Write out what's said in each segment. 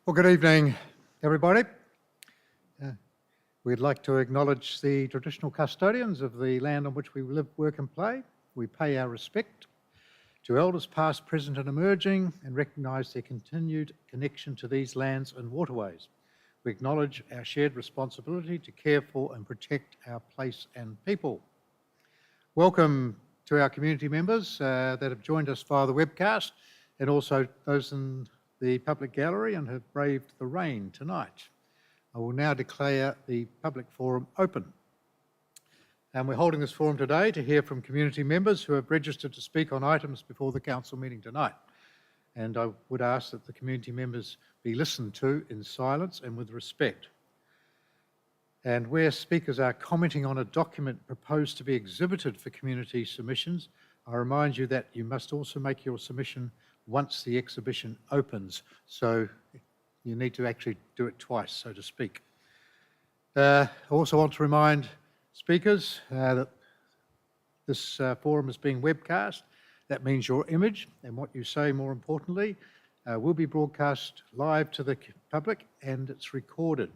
Well, good evening, everybody. We'd like to acknowledge the traditional custodians of the land on which we live, work and play. We pay our respect to elders past, present and emerging and recognise their continued connection to these lands and waterways. We acknowledge our shared responsibility to care for and protect our place and people. Welcome to our community members that have joined us via the webcast, and also those in the public gallery and have braved the rain tonight. I will now declare the public forum open. And we're holding this forum today to hear from community members who have registered to speak on items before the council meeting tonight. And I would ask that the community members be listened to in silence and with respect. And where speakers are commenting on a document proposed to be exhibited for community submissions, I remind you that you must also make your submission once the exhibition opens. So you need to actually do it twice, so to speak. I also want to remind speakers that this forum is being webcast. That means your image and what you say, more importantly, will be broadcast live to the public, and it's recorded.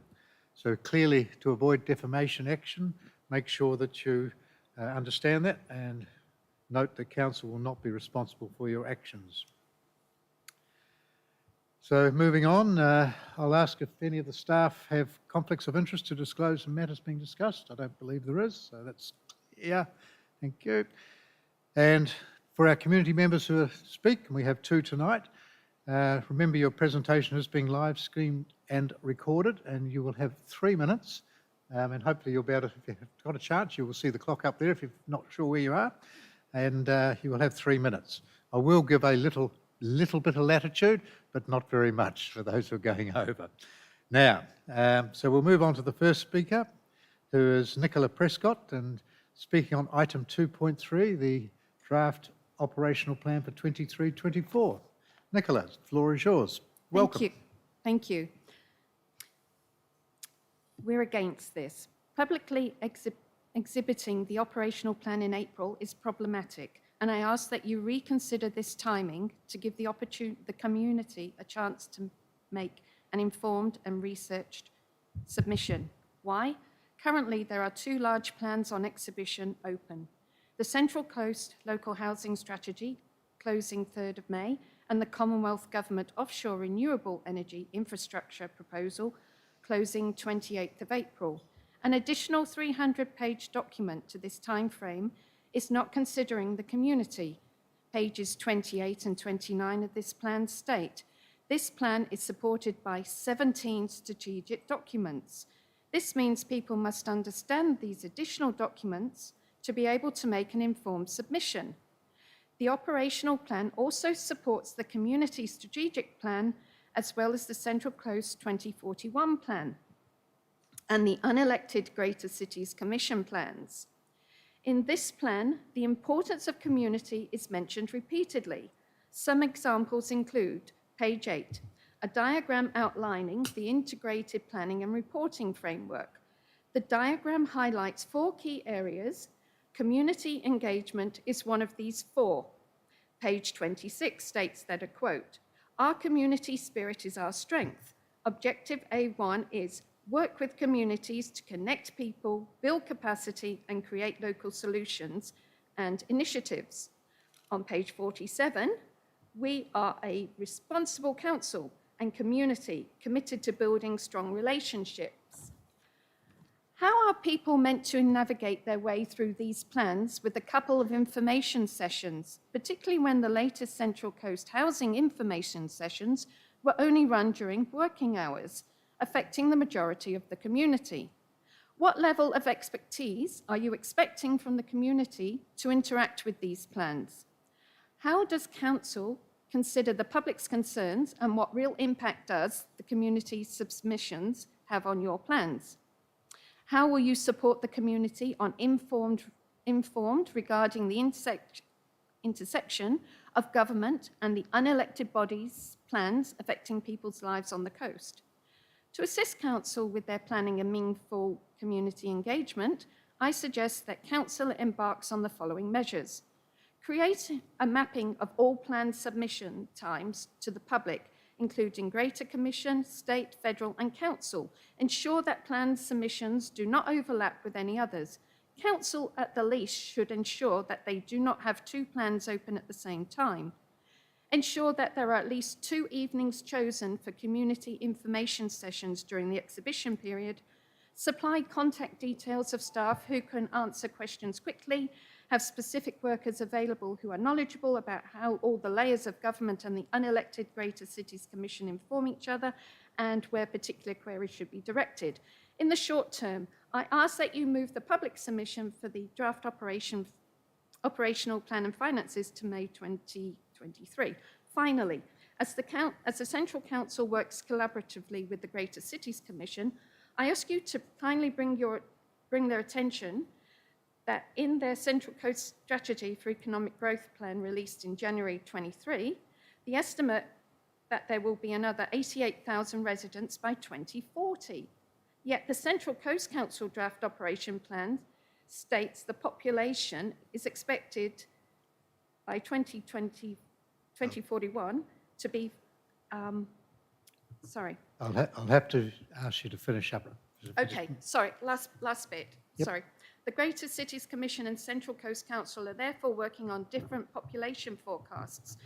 So clearly, to avoid defamation action, make sure that you understand that and note that council will not be responsible for your actions. So moving on, I'll ask if any of the staff have conflicts of interest to disclose the matters being discussed. I don't believe there is, so that's clear. Thank you. And for our community members who speak, and we have two tonight, remember your presentation is being live streamed and recorded, and you will have 3 minutes. And hopefully you'll be able to, if you've got a chance, you will see the clock up there if you're not sure where you are, and you will have 3 minutes. I will give a little bit of latitude, but not very much for those who are going over. Now, so we'll move on to the first speaker, who is Nicola Prescott, and speaking on item 2.3, the draft operational plan for 23-24. Nicola, the floor is yours. Welcome. Thank you. We're against this. Publicly exhibiting the operational plan in April is problematic, and I ask that you reconsider this timing to give the community a chance to make an informed and researched submission. Why? Currently, there are two large plans on exhibition open. The Central Coast Local Housing Strategy, closing 3rd of May, and the Commonwealth Government Offshore Renewable Energy Infrastructure Proposal, closing 28th of April. An additional 300-page document to this timeframe is not considering the community. Pages 28 and 29 of this plan state, this plan is supported by 17 strategic documents. This means people must understand these additional documents to be able to make an informed submission. The operational plan also supports the community strategic plan as well as the Central Coast 2041 plan and the unelected Greater Cities Commission plans. In this plan, the importance of community is mentioned repeatedly. Some examples include page 8, a diagram outlining the integrated planning and reporting framework. The diagram highlights 4 key areas. Community engagement is one of these 4. Page 26 states that, a quote, "Our community spirit is our strength. Objective A1 is work with communities to connect people, build capacity, and create local solutions and initiatives." On page 47, we are a responsible council and community committed to building strong relationships. How are people meant to navigate their way through these plans with a couple of information sessions, particularly when the latest Central Coast housing information sessions were only run during working hours, affecting the majority of the community? What level of expertise are you expecting from the community to interact with these plans? How does council consider the public's concerns, and what real impact does the community's submissions have on your plans? How will you support the community on informed regarding the intersection of government and the unelected bodies' plans affecting people's lives on the coast? To assist council with their planning and meaningful community engagement, I suggest that council embarks on the following measures. Create a mapping of all planned submission times to the public including Greater Commission, State, Federal and Council. Ensure that plan submissions do not overlap with any others. Council, at the least, should ensure that they do not have two plans open at the same time. Ensure that there are at least 2 evenings chosen for community information sessions during the exhibition period. Supply contact details of staff who can answer questions quickly, have specific workers available who are knowledgeable about how all the layers of government and the unelected Greater Cities Commission inform each other and where particular queries should be directed. In the short term, I ask that you move the public submission for the draft operational plan and finances to May 2023. Finally, as the Central Council works collaboratively with the Greater Cities Commission, I ask you to kindly bring their attention that in their Central Coast Strategy for Economic Growth Plan released in January 23, the estimate that there will be another 88,000 residents by 2040. Yet the Central Coast Council draft operation plan states the population is expected by 2041 to be, sorry. I'll have to ask you to finish up. Okay, sorry, last bit, Yep. sorry. The Greater Cities Commission and Central Coast Council are therefore working on different population forecasts.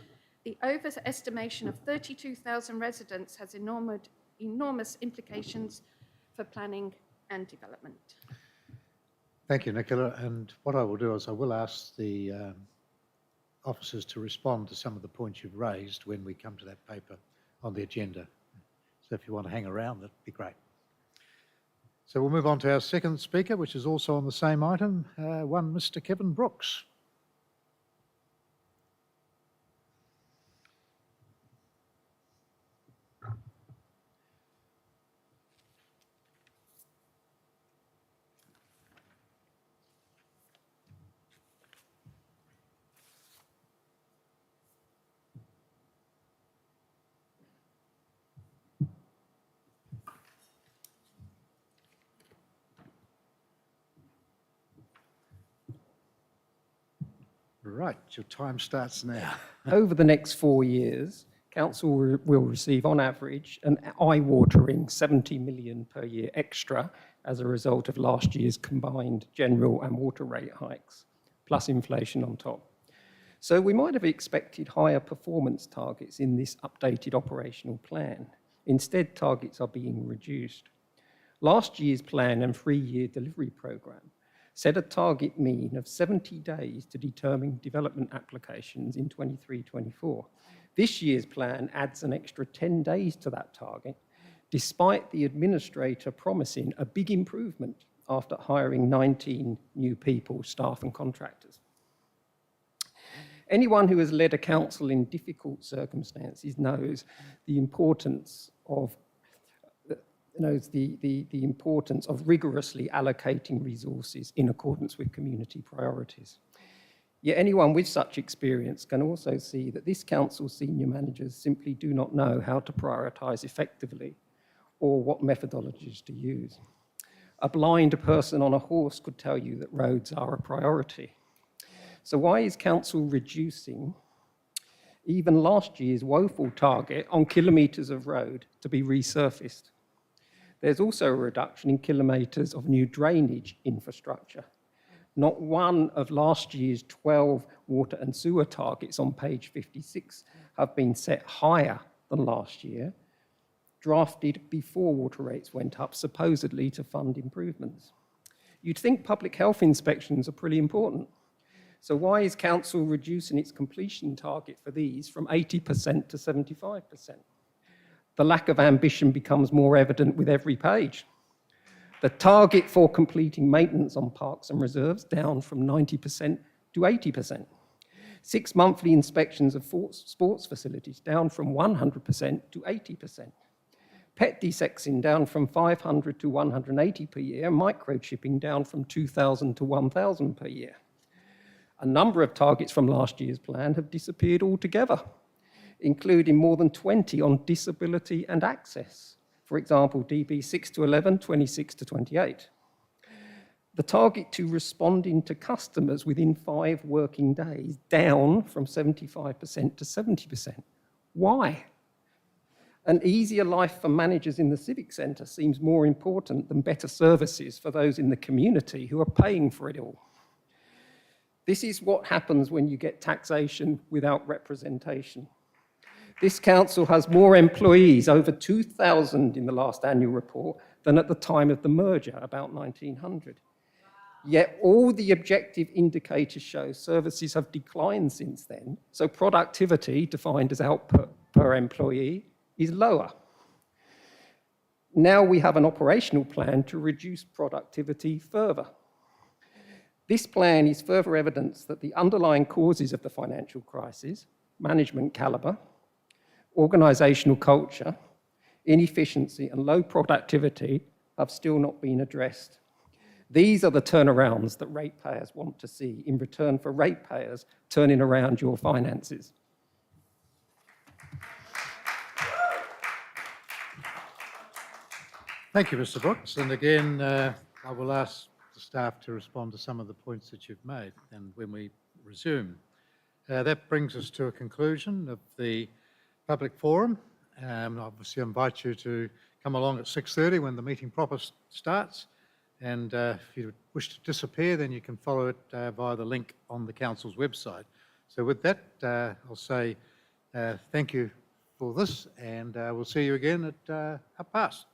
The overestimation of 32,000 residents has enormous implications for planning and development. Thank you, Nicola. And what I will do is I will ask the officers to respond to some of the points you've raised when we come to that paper on the agenda. So if you want to hang around, that'd be great. So we'll move on to our second speaker, which is also on the same item, one Mr. Kevin Brooks. Right, your time starts now. Over the next 4 years, Council will receive, on average, an eye-watering 70 million per year extra as a result of last year's combined general and water rate hikes, plus inflation on top. So we might have expected higher performance targets in this updated operational plan. Instead, targets are being reduced. Last year's plan and 3-year delivery programme set a target mean of 70 days to determine development applications in 23-24. This year's plan adds an extra 10 days to that target, despite the administrator promising a big improvement after hiring 19 new people, staff and contractors. Anyone who has led a council in difficult circumstances knows the importance of rigorously allocating resources in accordance with community priorities. Yet anyone with such experience can also see that this council's senior managers simply do not know how to prioritise effectively or what methodologies to use. A blind person on a horse could tell you that roads are a priority. So why is council reducing even last year's woeful target on kilometres of road to be resurfaced? There's also a reduction in kilometres of new drainage infrastructure. Not one of last year's 12 water and sewer targets on page 56 have been set higher than last year, drafted before water rates went up, supposedly to fund improvements. You'd think public health inspections are pretty important. So why is council reducing its completion target for these from 80% to 75%? The lack of ambition becomes more evident with every page. The target for completing maintenance on parks and reserves down from 90% to 80%. 6 monthly inspections of sports facilities down from 100% to 80%. Pet desexing down from 500 to 180 per year, microchipping down from 2,000 to 1,000 per year. A number of targets from last year's plan have disappeared altogether, including more than 20 on disability and access. For example, DB 6 to 11, 26 to 28. The target to responding to customers within 5 working days, down from 75% to 70%. Why? An easier life for managers in the civic centre seems more important than better services for those in the community who are paying for it all. This is what happens when you get taxation without representation. This council has more employees, over 2,000 in the last annual report, than at the time of the merger, about 1900. Yet all the objective indicators show services have declined since then, so productivity, defined as output per employee, is lower. Now we have an operational plan to reduce productivity further. This plan is further evidence that the underlying causes of the financial crisis, management calibre, organisational culture, inefficiency and low productivity have still not been addressed. These are the turnarounds that ratepayers want to see in return for ratepayers turning around your finances. Thank you, Mr. Brooks. And again, I will ask the staff to respond to some of the points that you've made and when we resume. That brings us to a conclusion of the public forum. I obviously invite you to come along at 6:30 when the meeting proper starts. And if you wish to disappear, then you can follow it via the link on the council's website. So with that, I'll say thank you for this, and we'll see you again at 12:30.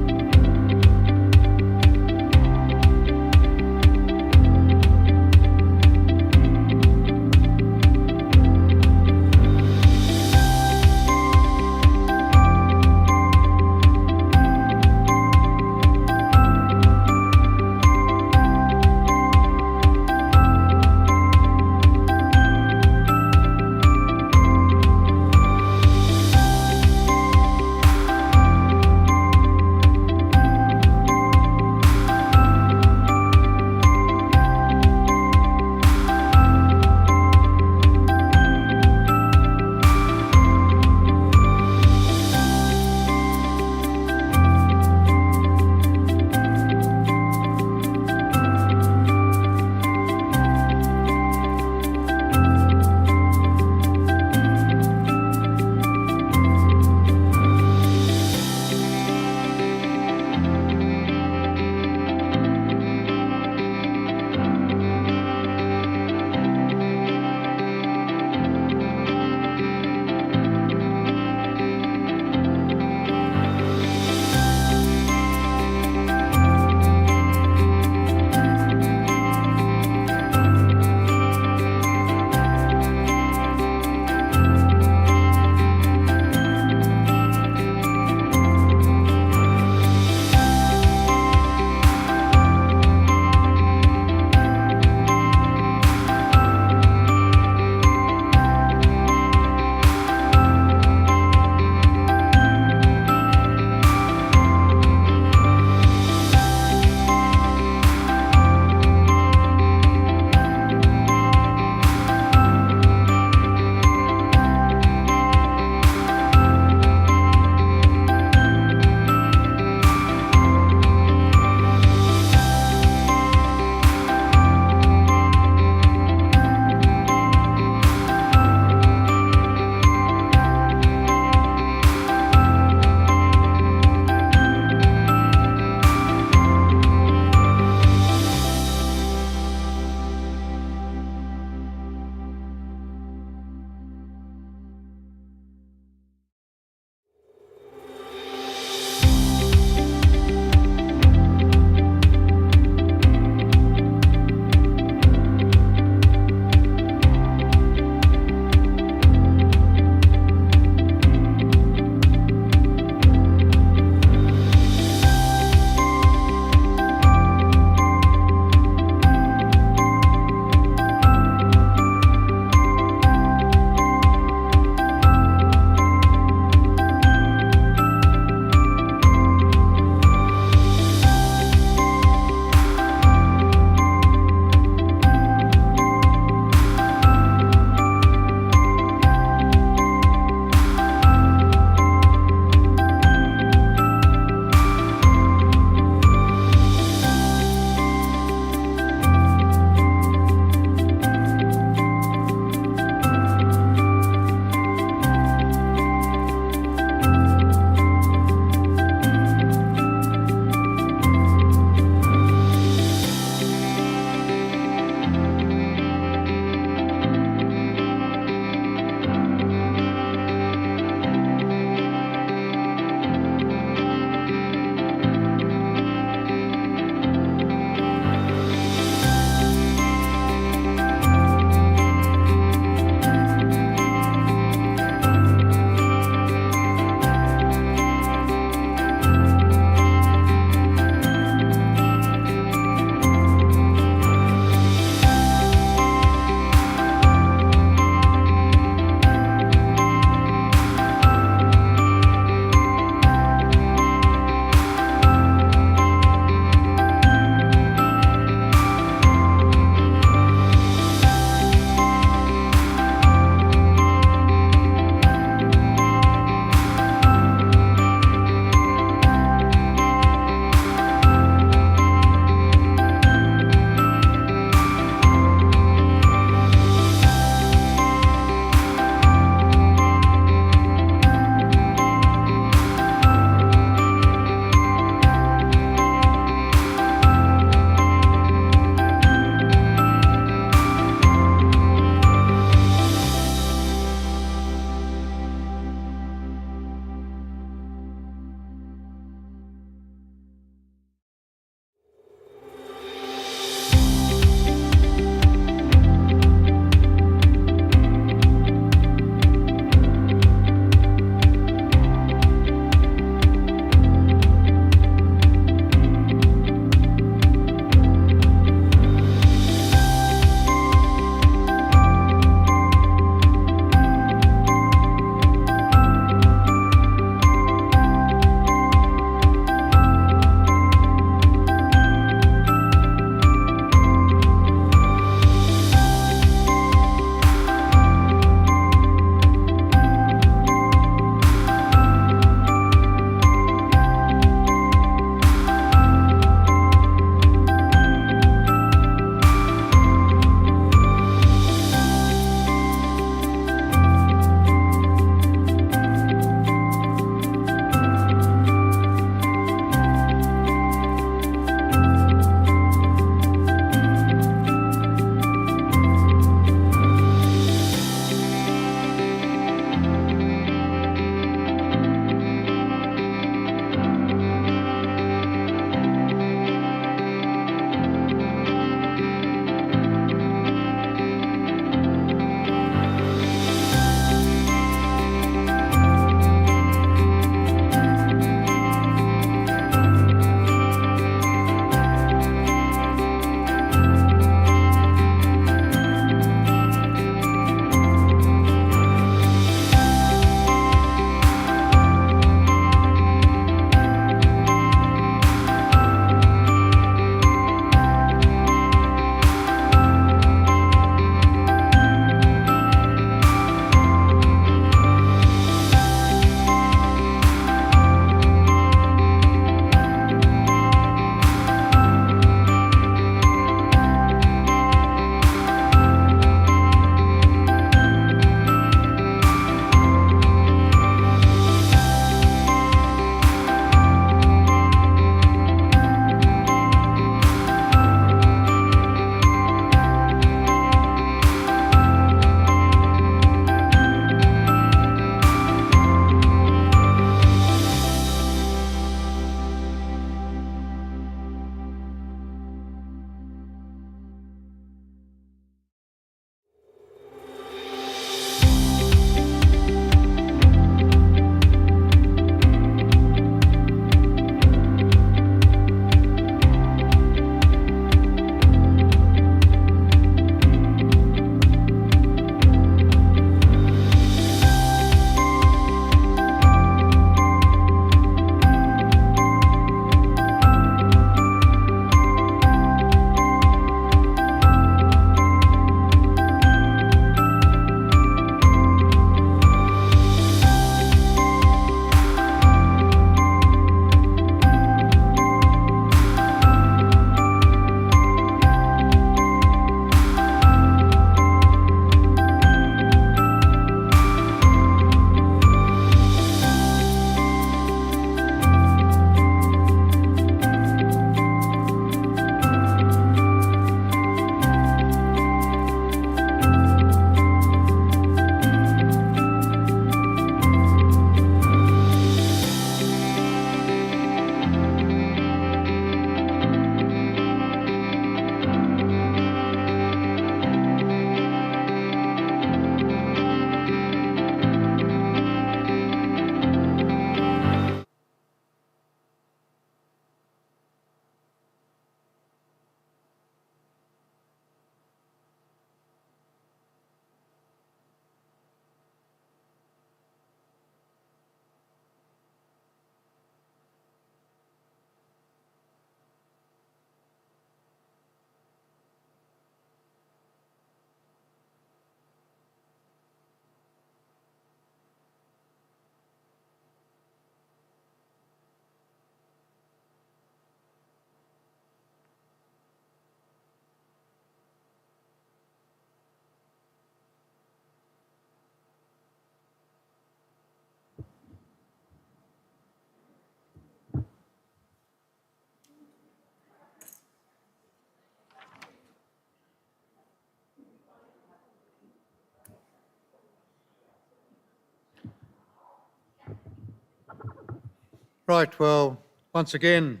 Right, well, once again,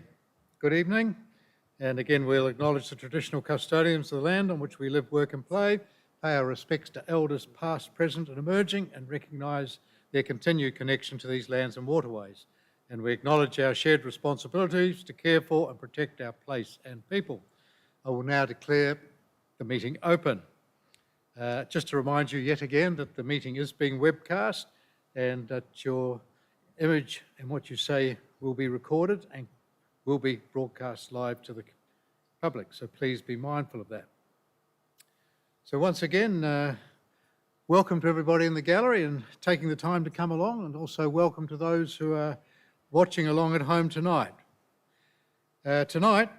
good evening. And again, we'll acknowledge the traditional custodians of the land on which we live, work and play, pay our respects to elders past, present and emerging, and recognise their continued connection to these lands and waterways. And we acknowledge our shared responsibilities to care for and protect our place and people. I will now declare the meeting open. Just to remind you yet again that the meeting is being webcast and that your image and what you say will be recorded and will be broadcast live to the public, so please be mindful of that. So once again, welcome to everybody in the gallery and taking the time to come along, and also welcome to those who are watching along at home tonight. Tonight,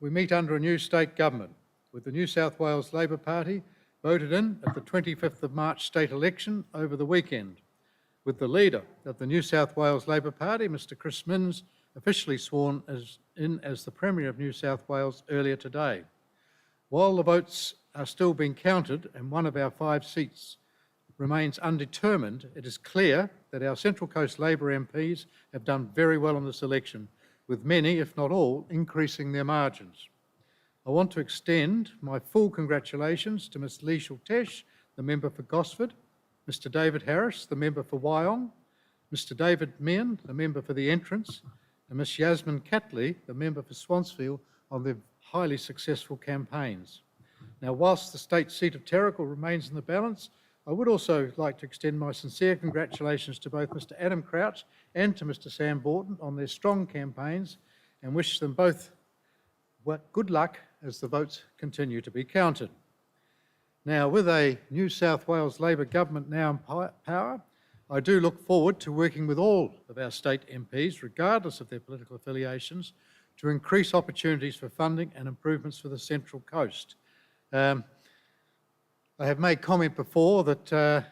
we meet under a new state government, with the New South Wales Labor Party voted in at the 25th of March state election over the weekend, with the leader of the New South Wales Labor Party, Mr Chris Minns, officially sworn in as the Premier of New South Wales earlier today. While the votes are still being counted and one of our 5 seats remains undetermined, it is clear that our Central Coast Labor MPs have done very well in this election, with many, if not all, increasing their margins. I want to extend my full congratulations to Ms Lee Schultesh, the member for Gosford, Mr David Harris, the member for Wyong, Mr David Meehan, the member for the Entrance, and Ms Yasmin Catley, the member for Swansfield, on their highly successful campaigns. Now, whilst the state seat of Terrigal remains in the balance, I would also like to extend my sincere congratulations to both Mr Adam Crouch and to Mr Sam Borton on their strong campaigns, and wish them both good luck as the votes continue to be counted. Now, with a New South Wales Labor government now in power, I do look forward to working with all of our state MPs, regardless of their political affiliations, to increase opportunities for funding and improvements for the Central Coast. I have made comment before that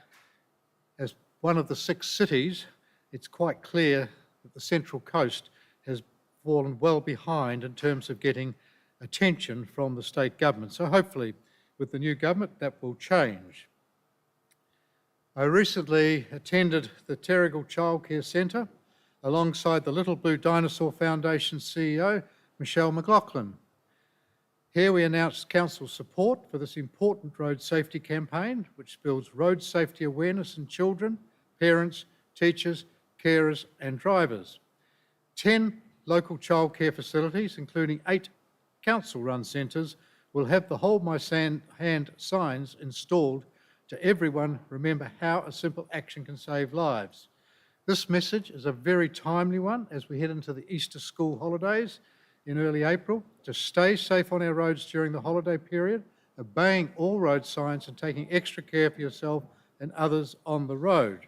as one of the 6 cities, it's quite clear that the Central Coast has fallen well behind in terms of getting attention from the state government. So hopefully with the new government that will change. I recently attended the Terrigal Childcare Centre alongside the Little Blue Dinosaur Foundation CEO, Michelle McLaughlin. Here we announced Council's support for this important road safety campaign, which builds road safety awareness in children, parents, teachers, carers and drivers. 10 local childcare facilities, including 8 council-run centres, will have the Hold My Hand signs installed to everyone remember how a simple action can save lives. This message is a very timely one as we head into the Easter school holidays in early April, to stay safe on our roads during the holiday period, obeying all road signs and taking extra care for yourself and others on the road.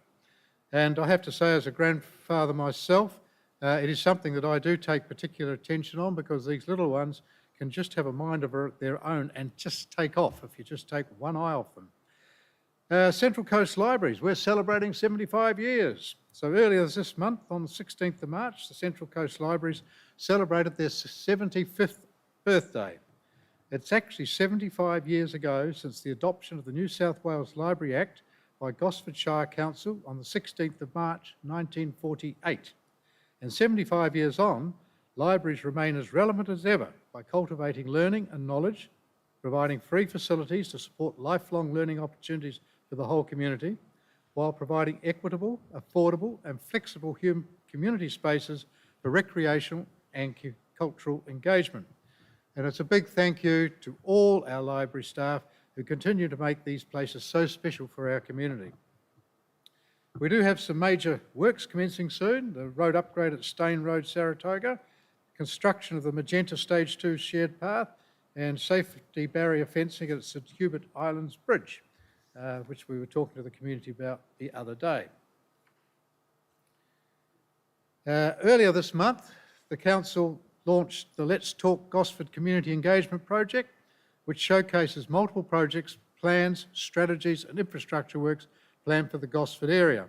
And I have to say, as a grandfather myself, it is something that I do take particular attention on, because these little ones can just have a mind of their own and just take off if you just take one eye off them. Central Coast Libraries, we're celebrating 75 years. So earlier this month, on the 16th of March, the Central Coast Libraries celebrated their 75th birthday. It's actually 75 years ago since the adoption of the New South Wales Library Act by Gosford Shire Council on the 16th of March 1948. And 75 years on, libraries remain as relevant as ever by cultivating learning and knowledge, providing free facilities to support lifelong learning opportunities for the whole community, while providing equitable, affordable and flexible community spaces for recreational and cultural engagement. And it's a big thank you to all our library staff who continue to make these places so special for our community. We do have some major works commencing soon: the road upgrade at Stain Road, Saratoga, construction of the Magenta Stage 2 shared path, and safety barrier fencing at St Hubert Islands Bridge, which we were talking to the community about the other day. Earlier this month, the Council launched the Let's Talk Gosford Community Engagement Project, which showcases multiple projects, plans, strategies and infrastructure works planned for the Gosford area.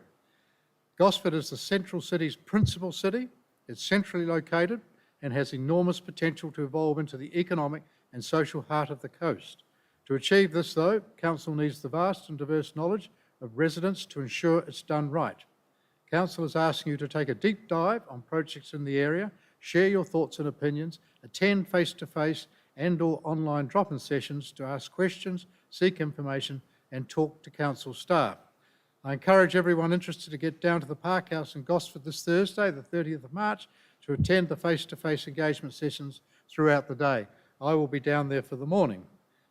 Gosford is the central city's principal city. It's centrally located and has enormous potential to evolve into the economic and social heart of the coast. To achieve this, though, Council needs the vast and diverse knowledge of residents to ensure it's done right. Council is asking you to take a deep dive on projects in the area, share your thoughts and opinions, attend face-to-face and/or online drop-in sessions to ask questions, seek information and talk to Council staff. I encourage everyone interested to get down to the Park House in Gosford this Thursday, the 30th of March, to attend the face-to-face engagement sessions throughout the day. I will be down there for the morning,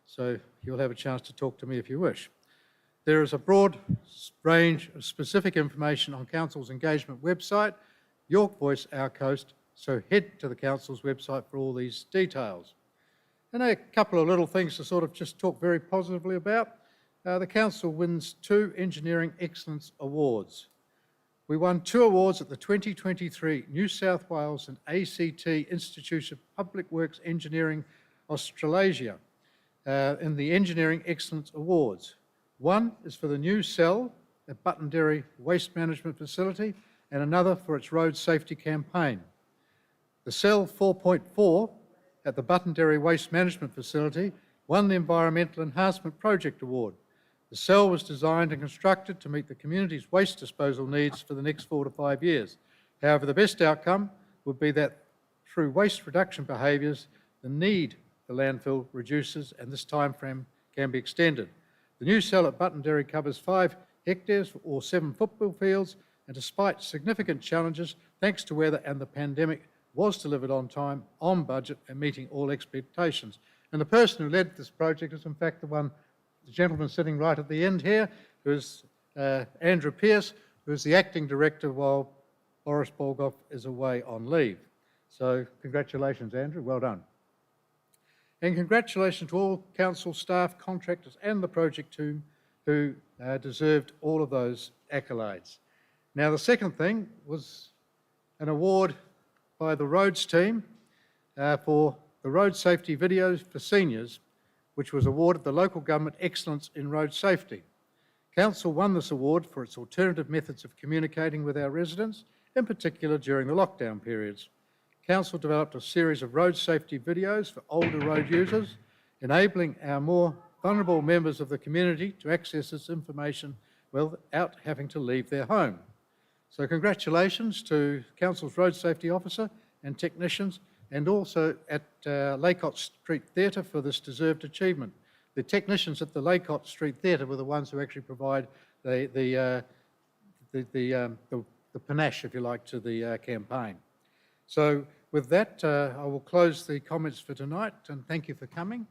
so you'll have a chance to talk to me if you wish. There is a broad range of specific information on Council's engagement website, York Voice Our Coast, so head to the Council's website for all these details. And a couple of little things to sort of just talk very positively about. The Council wins 2 Engineering Excellence Awards. We won 2 awards at the 2023 New South Wales and ACT Institute of Public Works Engineering Australasia in the Engineering Excellence Awards. One is for the new cell at Buttonderry Waste Management Facility and another for its road safety campaign. The cell 4.4 at the Buttonderry Waste Management Facility won the Environmental Enhancement Project Award. The cell was designed and constructed to meet the community's waste disposal needs for the next 4 to 5 years. However, the best outcome would be that through waste reduction behaviours, the need for landfill reduces and this time frame can be extended. The new cell at Buttonderry covers 5 hectares or 7 football fields, and despite significant challenges, thanks to weather and the pandemic, was delivered on time, on budget and meeting all expectations. And the person who led this project is in fact the gentleman sitting right at the end here, who is Andrew Pearce, who is the acting director while Boris Bolgoff is away on leave. So congratulations, Andrew, well done. And congratulations to all Council staff, contractors and the project team who deserved all of those accolades. Now the second thing was an award by the roads team for the road safety videos for seniors, which was awarded the Local Government Excellence in Road Safety. Council won this award for its alternative methods of communicating with our residents, in particular during the lockdown periods. Council developed a series of road safety videos for older road users, enabling our more vulnerable members of the community to access this information without having to leave their home. So congratulations to Council's Road Safety Officer and technicians, and also at Laycott Street Theatre for this deserved achievement. The technicians at the Laycott Street Theatre were the ones who actually provide the panache, if you like, to the campaign. So with that, I will close the comments for tonight and thank you for coming.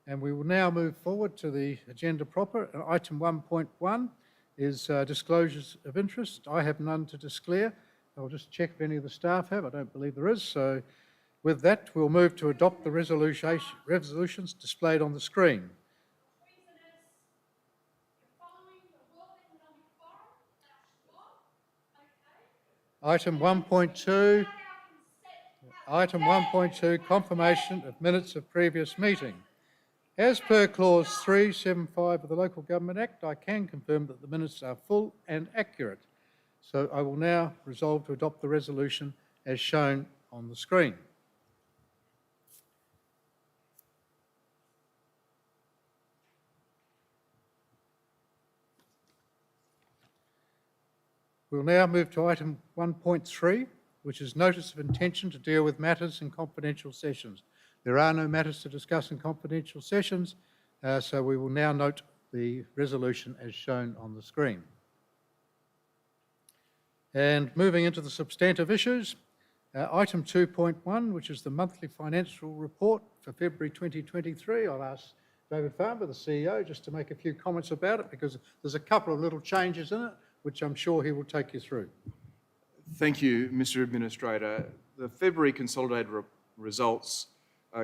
And we will now move forward to the agenda proper. Item 1.1 is disclosures of interest. I have none to declare. I'll just check if any of the staff have. I don't believe there is. So with that, we'll move to adopt the resolutions displayed on the screen. Item 1.2. Item 1.2, confirmation of minutes of previous meeting. As per clause 375 of the Local Government Act, I can confirm that the minutes are full and accurate. So I will now resolve to adopt the resolution as shown on the screen. We'll now move to item 1.3, which is notice of intention to deal with matters in confidential sessions. There are no matters to discuss in confidential sessions, so we will now note the resolution as shown on the screen. And moving into the substantive issues, item 2.1, which is the monthly financial report for February 2023. I'll ask David Farmer, the CEO, just to make a few comments about it because there's a couple of little changes in it, which I'm sure he will take you through. Thank you, Mr Administrator. The February consolidated results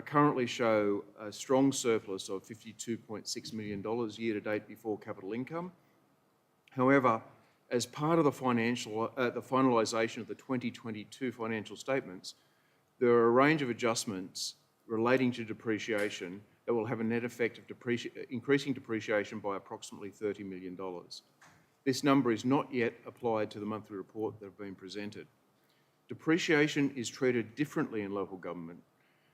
currently show a strong surplus of $52.6 million year-to-date before capital income. However, as part of the finalisation of the 2022 financial statements, there are a range of adjustments relating to depreciation that will have a net effect of increasing depreciation by approximately $30 million. This number is not yet applied to the monthly report that have been presented. Depreciation is treated differently in local government,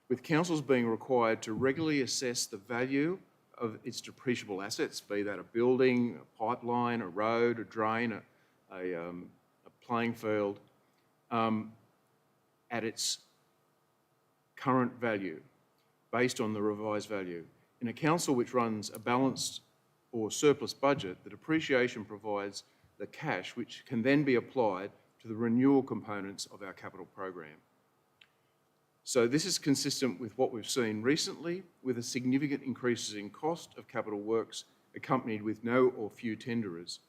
with councils being required to regularly assess the value of its depreciable assets, be that a building, a pipeline, a road, a drain, a playing field at its current value, based on the revised value. In a council which runs a balanced or surplus budget, the depreciation provides the cash which can then be applied to the renewal components of our capital program. So this is consistent with what we've seen recently, with a significant increases in cost of capital works accompanied with no or few tenderers.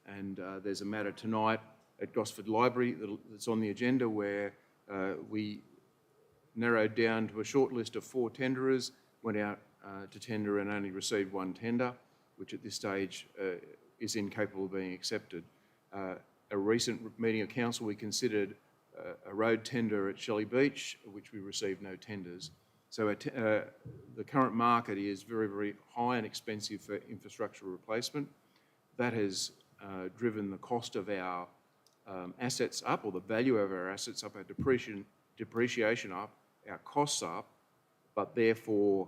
And there's a matter tonight at Gosford Library that's on the agenda where we narrowed down to a short list of 4 tenderers, went out to tender and only received 1 tender, which at this stage is incapable of being accepted. A recent meeting of council, we considered a road tender at Shelley Beach, which we received no tenders. So the current market is very, very high and expensive for infrastructure replacement. That has driven the cost of our assets up, or the value of our assets up, our depreciation up, our costs up, but therefore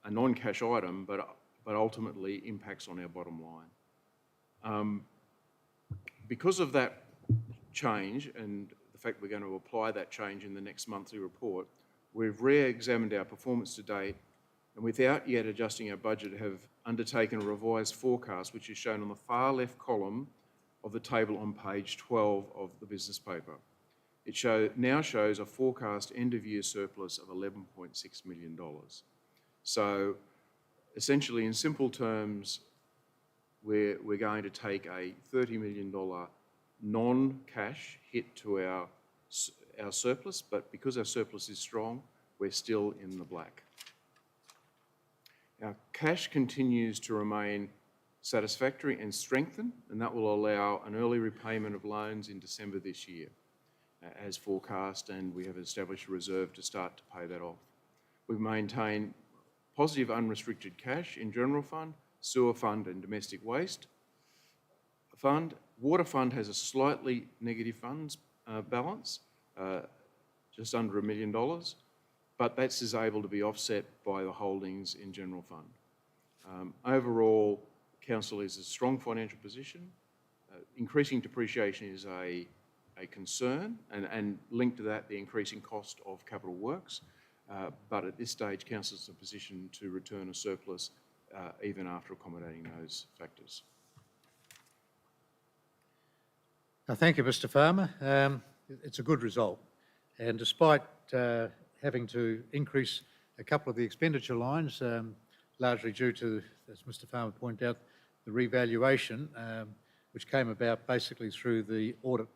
a non-cash item, but ultimately impacts on our bottom line. Because of that change and the fact we're going to apply that change in the next monthly report, we've re-examined our performance to date, and without yet adjusting our budget, have undertaken a revised forecast, which is shown on the far left column of the table on page 12 of the business paper. It now shows a forecast end-of-year surplus of $11.6 million. So essentially, in simple terms, we're going to take a $30 million non-cash hit to our surplus, but because our surplus is strong, we're still in the black. Our cash continues to remain satisfactory and strengthen, and that will allow an early repayment of loans in December this year, as forecast, and we have established a reserve to start to pay that off. We've maintained positive unrestricted cash in general fund, sewer fund and domestic waste fund. Water fund has a slightly negative funds balance, just under $1 million, but that is able to be offset by the holdings in general fund. Overall, council is a strong financial position. Increasing depreciation is a concern, and linked to that, the increasing cost of capital works. But at this stage, council is in a position to return a surplus even after accommodating those factors. Thank you, Mr. Farmer. It's a good result. And despite having to increase a couple of the expenditure lines, largely due to, as Mr. Farmer pointed out, the revaluation, which came about basically through the audit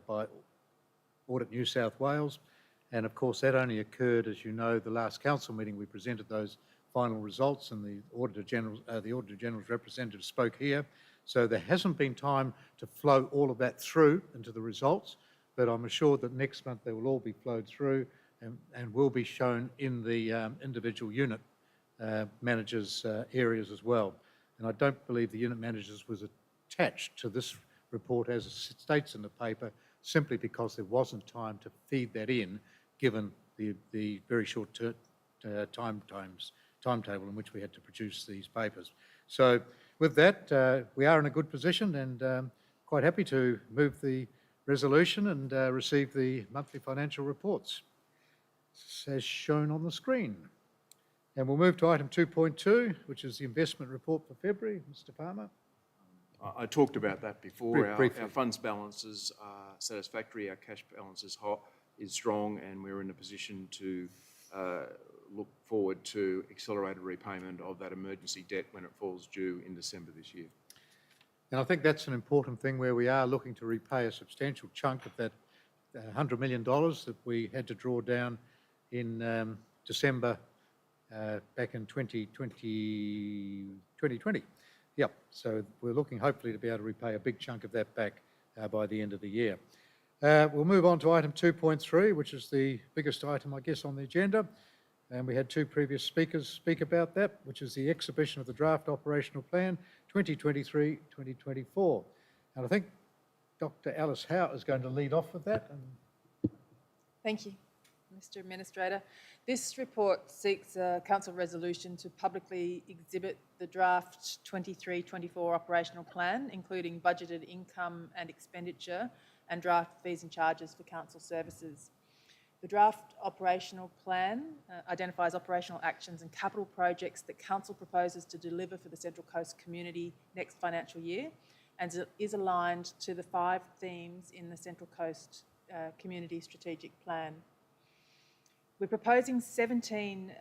by Audit New South Wales. And of course, that only occurred, as you know, the last council meeting we presented those final results, and the Auditor General's representative spoke here. So there hasn't been time to flow all of that through into the results, but I'm assured that next month they will all be flowed through and will be shown in the individual unit managers' areas as well. And I don't believe the unit managers was attached to this report as it states in the paper, simply because there wasn't time to feed that in, given the very short timetable in which we had to produce these papers. So with that, we are in a good position, and quite happy to move the resolution and receive the monthly financial reports as shown on the screen. And we'll move to item 2.2, which is the investment report for February. Mr. Palmer. I talked about that before. Our Briefly. funds balances are satisfactory, our cash balance is strong, and we're in a position to look forward to accelerated repayment of that emergency debt when it falls due in December this year. And I think that's an important thing, where we are looking to repay a substantial chunk of that $100 million that we had to draw down in December back in 2020. Yep, so we're looking hopefully to be able to repay a big chunk of that back by the end of the year. We'll move on to item 2.3, which is the biggest item, I guess, on the agenda. And we had 2 previous speakers speak about that, which is the exhibition of the draft operational plan 2023-2024. And I think Dr. Alice Howe is going to lead off with that. Thank you, Mr. Administrator. This report seeks a council resolution to publicly exhibit the draft 23-24 operational plan, including budgeted income and expenditure and draft fees and charges for council services. The draft operational plan identifies operational actions and capital projects that council proposes to deliver for the Central Coast community next financial year, and is aligned to the 5 themes in the Central Coast Community Strategic Plan. We're proposing 17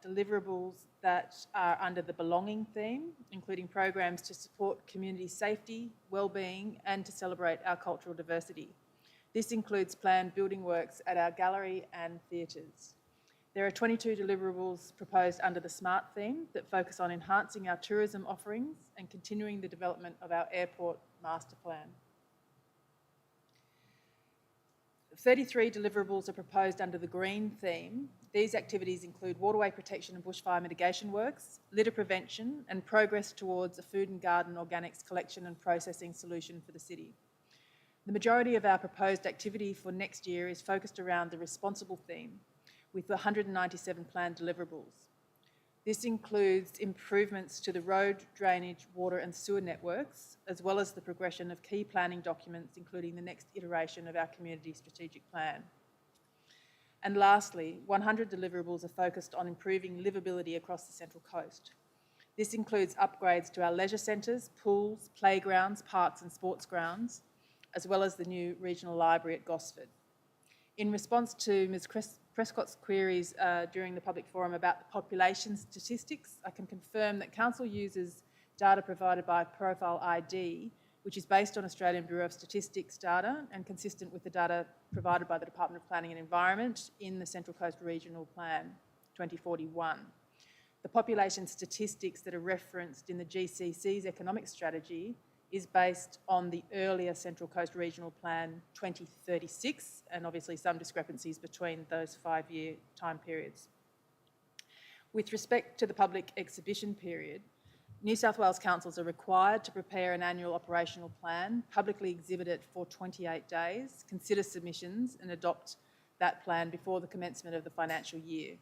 deliverables that are under the belonging theme, including programs to support community safety, wellbeing, and to celebrate our cultural diversity. This includes planned building works at our gallery and theatres. There are 22 deliverables proposed under the SMART theme that focus on enhancing our tourism offerings and continuing the development of our airport master plan. 33 deliverables are proposed under the green theme. These activities include waterway protection and bushfire mitigation works, litter prevention, and progress towards a food and garden organics collection and processing solution for the city. The majority of our proposed activity for next year is focused around the responsible theme, with 197 planned deliverables. This includes improvements to the road, drainage, water and sewer networks, as well as the progression of key planning documents, including the next iteration of our community strategic plan. And lastly, 100 deliverables are focused on improving livability across the Central Coast. This includes upgrades to our leisure centres, pools, playgrounds, parks and sports grounds, as well as the new regional library at Gosford. In response to Ms Prescott's queries during the public forum about the population statistics, I can confirm that Council uses data provided by Profile ID, which is based on Australian Bureau of Statistics data and consistent with the data provided by the Department of Planning and Environment in the Central Coast Regional Plan 2041. The population statistics that are referenced in the GCC's economic strategy is based on the earlier Central Coast Regional Plan 2036, and obviously some discrepancies between those 5-year time periods. With respect to the public exhibition period, New South Wales councils are required to prepare an annual operational plan, publicly exhibit it for 28 days, consider submissions and adopt that plan before the commencement of the financial year.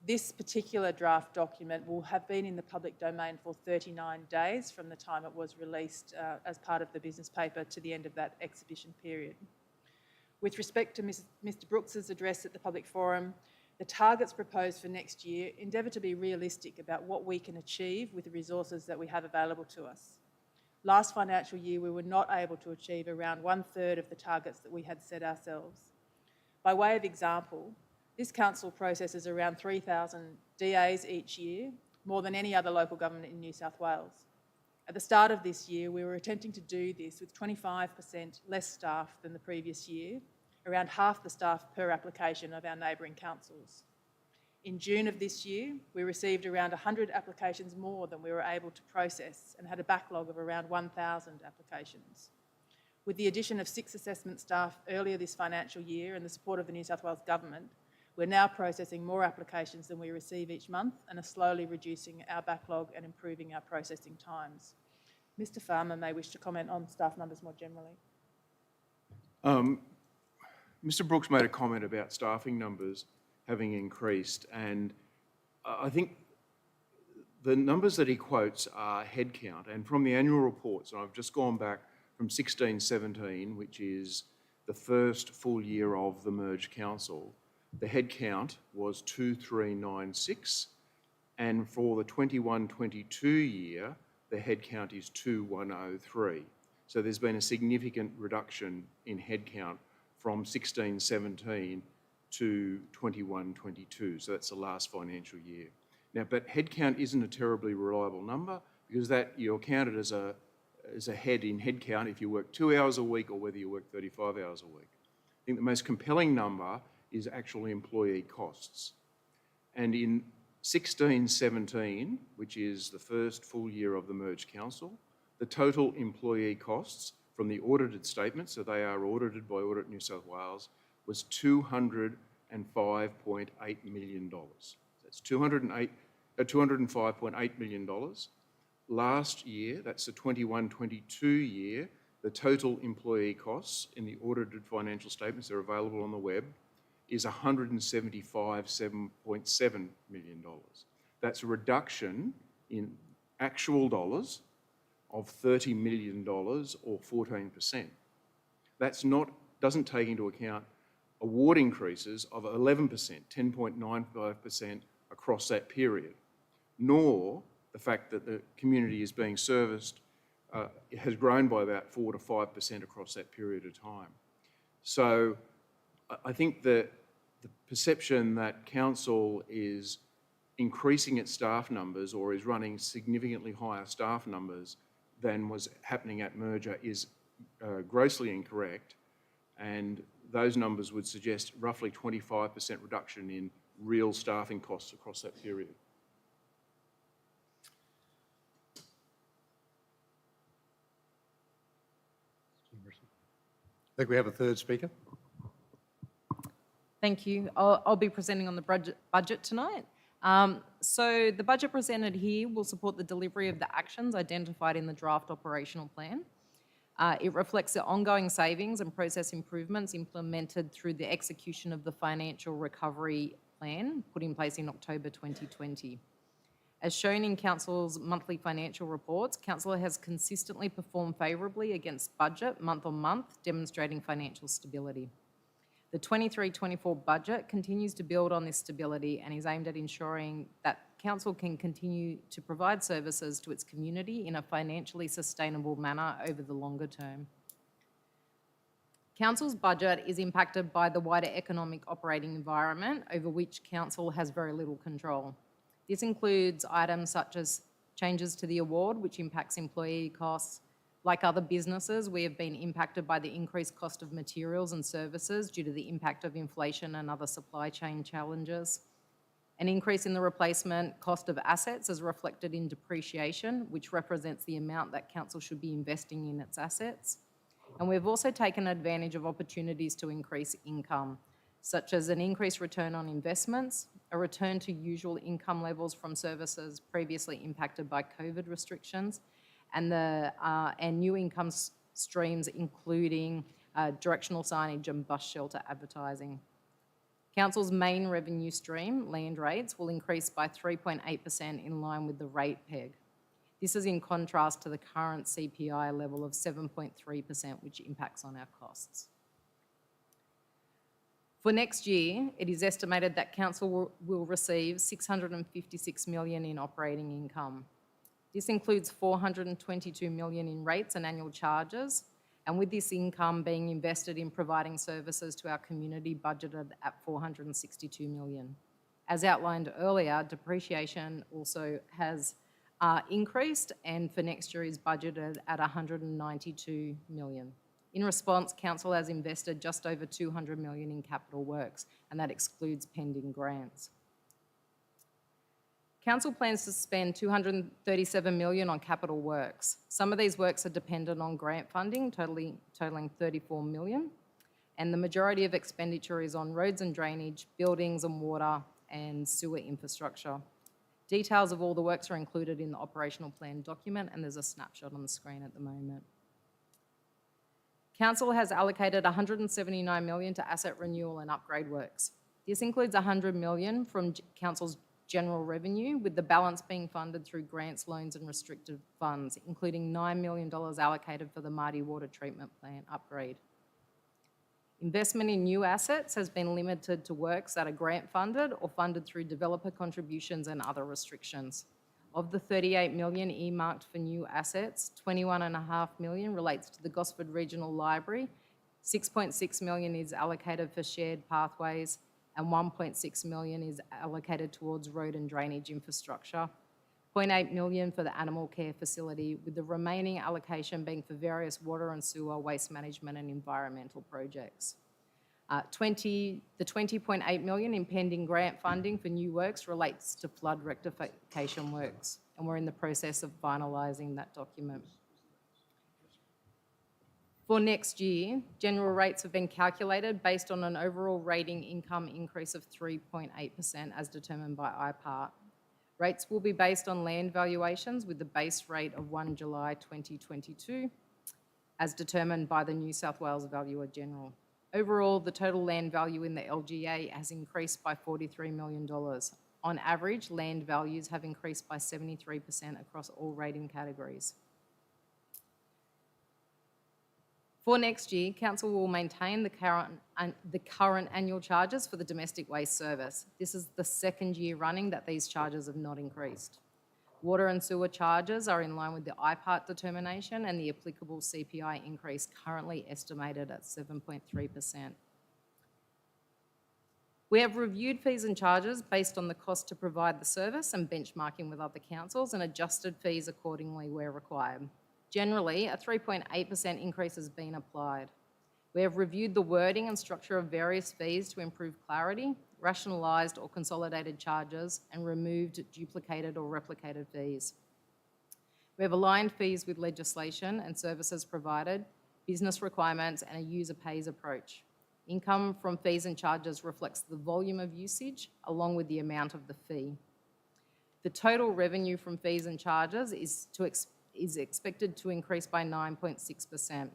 This particular draft document will have been in the public domain for 39 days from the time it was released as part of the business paper to the end of that exhibition period. With respect to Mr Brooks's address at the public forum, the targets proposed for next year endeavour to be realistic about what we can achieve with the resources that we have available to us. Last financial year, we were not able to achieve around 1/3 of the targets that we had set ourselves. By way of example, this council processes around 3,000 DAs each year, more than any other local government in New South Wales. At the start of this year, we were attempting to do this with 25% less staff than the previous year, around half the staff per application of our neighbouring councils. In June of this year, we received around 100 applications more than we were able to process and had a backlog of around 1,000 applications. With the addition of 6 assessment staff earlier this financial year and the support of the New South Wales Government, we're now processing more applications than we receive each month and are slowly reducing our backlog and improving our processing times. Mr Farmer may wish to comment on staff numbers more generally. Mr Brooks made a comment about staffing numbers having increased, and I think the numbers that he quotes are headcount, and from the annual reports, and I've just gone back from 16-17, which is the first full year of the merged council, the headcount was 2396, and for the 21-22 year, the headcount is 2103. So there's been a significant reduction in headcount from 16-17 to 21-22. So that's the last financial year. Now, but headcount isn't a terribly reliable number because that you're counted as a head in headcount if you work 2 hours a week or whether you work 35 hours a week. I think the most compelling number is actually employee costs. And in 16-17, which is the first full year of the merged council, the total employee costs from the audited statements, so they are audited by Audit New South Wales, was $205.8 million. That's $205.8 million. Last year, that's the 21-22 year, the total employee costs in the audited financial statements, they're available on the web, is $175.7 million. That's a reduction in actual dollars of $30 million or 14%. doesn't take into account award increases of 11%, 10.95% across that period, nor the fact that the community is being serviced has grown by about 4 to 5% across that period of time. So I think that the perception that council is increasing its staff numbers or is running significantly higher staff numbers than was happening at merger is grossly incorrect, and those numbers would suggest roughly 25% reduction in real staffing costs across that period. I think we have a third speaker. Thank you. I'll be presenting on the budget tonight. So the budget presented here will support the delivery of the actions identified in the draft operational plan. It reflects the ongoing savings and process improvements implemented through the execution of the financial recovery plan put in place in October 2020. As shown in Council's monthly financial reports, Council has consistently performed favourably against budget month on month, demonstrating financial stability. The 23-24 budget continues to build on this stability and is aimed at ensuring that Council can continue to provide services to its community in a financially sustainable manner over the longer term. Council's budget is impacted by the wider economic operating environment over which Council has very little control. This includes items such as changes to the award, which impacts employee costs. Like other businesses, we have been impacted by the increased cost of materials and services due to the impact of inflation and other supply chain challenges. An increase in the replacement cost of assets is reflected in depreciation, which represents the amount that Council should be investing in its assets. And we've also taken advantage of opportunities to increase income, such as an increased return on investments, a return to usual income levels from services previously impacted by COVID restrictions, and new income streams including directional signage and bus shelter advertising. Council's main revenue stream, land rates, will increase by 3.8% in line with the rate peg. This is in contrast to the current CPI level of 7.3%, which impacts on our costs. For next year, it is estimated that Council will receive $656 million in operating income. This includes $422 million in rates and annual charges, and with this income being invested in providing services to our community budgeted at $462 million. As outlined earlier, depreciation also has increased, and for next year is budgeted at $192 million. In response, Council has invested just over $200 million in capital works, and that excludes pending grants. Council plans to spend $237 million on capital works. Some of these works are dependent on grant funding, totaling $34 million, and the majority of expenditure is on roads and drainage, buildings and water, and sewer infrastructure. Details of all the works are included in the operational plan document, and there's a snapshot on the screen at the moment. Council has allocated $179 million to asset renewal and upgrade works. This includes $100 million from Council's general revenue, with the balance being funded through grants, loans and restricted funds, including $9 million allocated for the Marty Water Treatment Plant upgrade. Investment in new assets has been limited to works that are grant funded or funded through developer contributions and other restrictions. Of the $38 million earmarked for new assets, $21.5 million relates to the Gosford Regional Library, $6.6 million is allocated for shared pathways, and $1.6 million is allocated towards road and drainage infrastructure, $0.8 million for the animal care facility, with the remaining allocation being for various water and sewer, waste management and environmental projects. The $20.8 million in pending grant funding for new works relates to flood rectification works, and we're in the process of finalising that document. For next year, general rates have been calculated based on an overall rating income increase of 3.8% as determined by IPART. Rates will be based on land valuations with the base rate of 1 July 2022 as determined by the New South Wales Valuer General. Overall, the total land value in the LGA has increased by $43 million. On average, land values have increased by 73% across all rating categories. For next year, Council will maintain the current annual charges for the domestic waste service. This is the second year running that these charges have not increased. Water and sewer charges are in line with the IPART determination and the applicable CPI increase currently estimated at 7.3%. We have reviewed fees and charges based on the cost to provide the service and benchmarking with other councils and adjusted fees accordingly where required. Generally, a 3.8% increase has been applied. We have reviewed the wording and structure of various fees to improve clarity, rationalised or consolidated charges, and removed duplicated or replicated fees. We have aligned fees with legislation and services provided, business requirements, and a user pays approach. Income from fees and charges reflects the volume of usage along with the amount of the fee. The total revenue from fees and charges is expected to increase by 9.6%.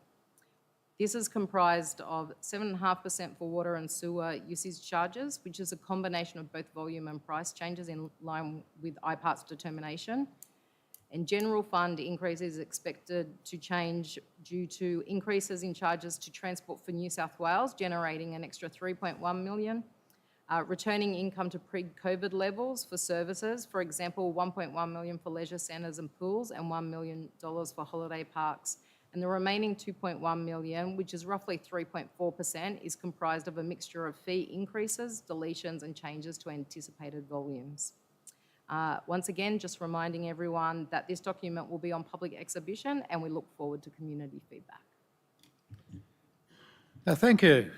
This is comprised of 7.5% for water and sewer usage charges, which is a combination of both volume and price changes in line with IPART's determination. And general fund increase is expected to change due to increases in charges to Transport for New South Wales, generating an extra $3.1 million. Returning income to pre-COVID levels for services, for example, $1.1 million for leisure centres and pools and $1 million for holiday parks. And the remaining $2.1 million, which is roughly 3.4%, is comprised of a mixture of fee increases, deletions and changes to anticipated volumes. Once again, just reminding everyone that this document will be on public exhibition and we look forward to community feedback. Thank you.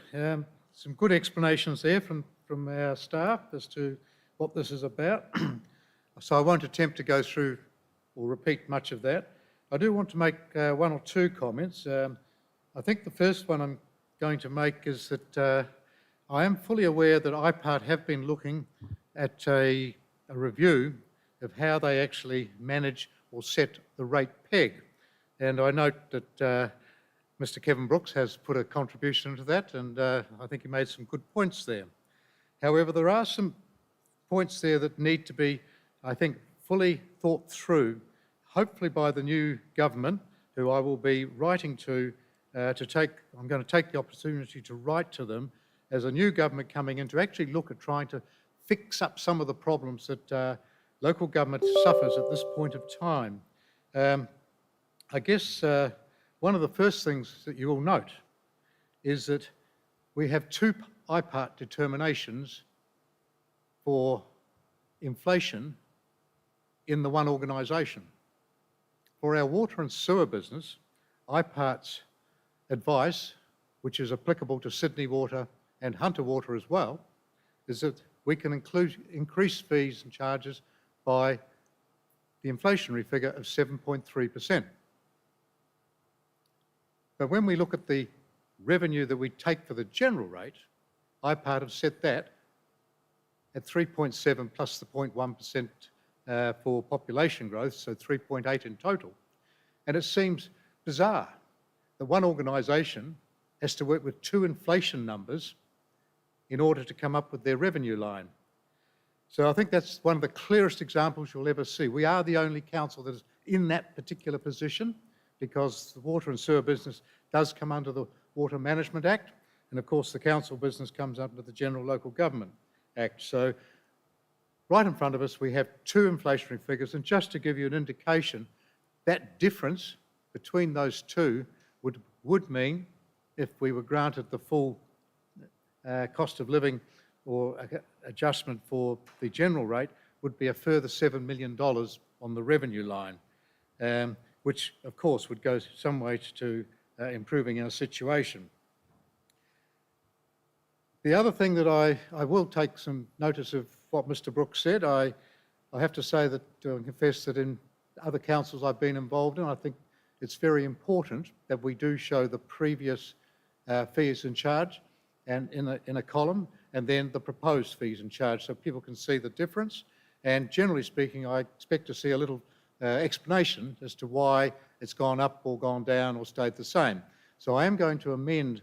Some good explanations there from our staff as to what this is about. So I won't attempt to go through or repeat much of that. I do want to make one or two comments. I think the first one I'm going to make is that I am fully aware that IPART have been looking at a review of how they actually manage or set the rate peg. And I note that Mr. Kevin Brooks has put a contribution to that, and I think he made some good points there. However, there are some points there that need to be, I think, fully thought through, hopefully by the new government, who I will be writing to I'm going to take the opportunity to write to them as a new government coming in to actually look at trying to fix up some of the problems that local government suffers at this point of time. I guess one of the first things that you will note is that we have two IPART determinations for inflation in the one organisation. For our water and sewer business, IPART's advice, which is applicable to Sydney Water and Hunter Water as well, is that we can increase fees and charges by the inflationary figure of 7.3%. But when we look at the revenue that we take for the general rate, IPART have set that at 3.7 plus the 0.1% for population growth, so 3.8 in total. And it seems bizarre that one organisation has to work with two inflation numbers in order to come up with their revenue line. So I think that's one of the clearest examples you'll ever see. We are the only council that is in that particular position because the water and sewer business does come under the Water Management Act, and of course the council business comes under the General Local Government Act. So right in front of us we have two inflationary figures, and just to give you an indication, that difference between those two would mean, if we were granted the full cost of living or adjustment for the general rate, would be a further $7 million on the revenue line, which of course would go some way to improving our situation. The other thing that I will take some notice of what Mr. Brooks said. I have to say that, confess that in other councils I've been involved in, I think it's very important that we do show the previous fees and charge and in a column, and then the proposed fees and charge, so people can see the difference. And generally speaking, I expect to see a little explanation as to why it's gone up or gone down or stayed the same. So I am going to amend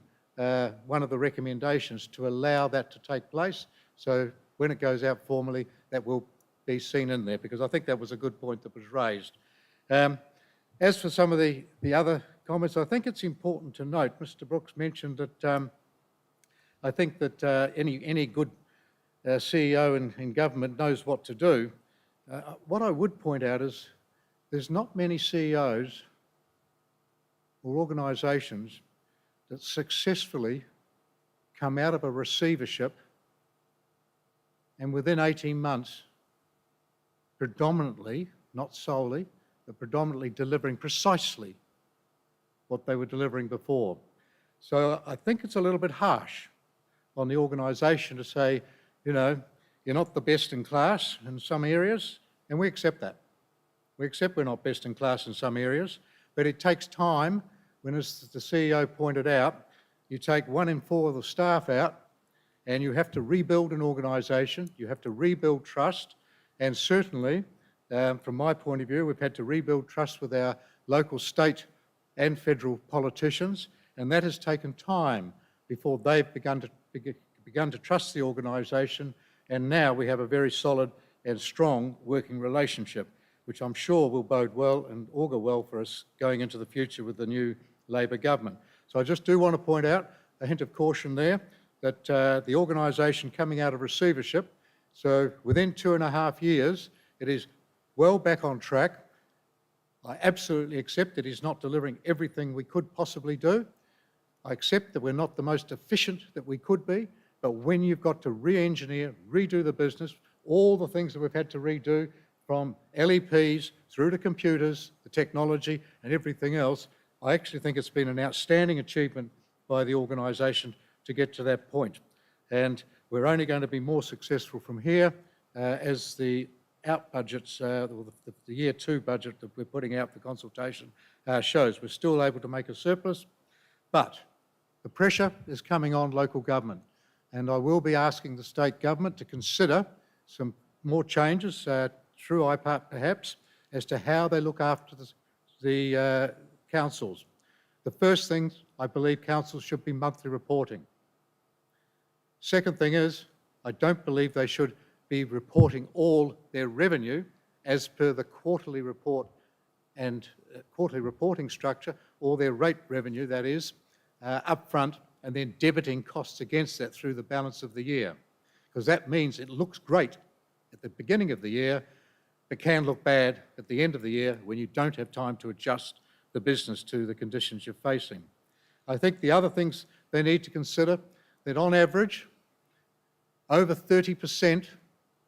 one of the recommendations to allow that to take place. So when it goes out formally, that will be seen in there, because I think that was a good point that was raised. As for some of the other comments, I think it's important to note, Mr. Brooks mentioned that I think that any good CEO in government knows what to do. What I would point out is there's not many CEOs or organisations that successfully come out of a receivership and within 18 months, predominantly, not solely, but predominantly delivering precisely what they were delivering before. So I think it's a little bit harsh on the organisation to say, you know, you're not the best in class in some areas, and we accept that. We accept we're not best in class in some areas, but it takes time when, as the CEO pointed out, you take 1 in 4 of the staff out and you have to rebuild an organisation, you have to rebuild trust, and certainly, from my point of view, we've had to rebuild trust with our local, state and federal politicians, and that has taken time before they've begun to trust the organisation, and now we have a very solid and strong working relationship, which I'm sure will bode well and augur well for us going into the future with the new Labor government. So I just do want to point out a hint of caution there that the organisation coming out of receivership, so within 2.5 years, it is well back on track. I absolutely accept that he's not delivering everything we could possibly do. I accept that we're not the most efficient that we could be, but when you've got to re-engineer, redo the business, all the things that we've had to redo from LEPs through to computers, the technology and everything else, I actually think it's been an outstanding achievement by the organisation to get to that point. And we're only going to be more successful from here as the out budgets, the year 2 budget that we're putting out for consultation shows. We're still able to make a surplus, but the pressure is coming on local government. And I will be asking the state government to consider some more changes through IPART perhaps, as to how they look after the councils. The first thing, I believe councils should be monthly reporting. Second thing is, I don't believe they should be reporting all their revenue as per the quarterly report and quarterly reporting structure, or their rate revenue, that is, up front, and then debiting costs against that through the balance of the year. Because that means it looks great at the beginning of the year, but can look bad at the end of the year when you don't have time to adjust the business to the conditions you're facing. I think the other things they need to consider, that on average, over 30%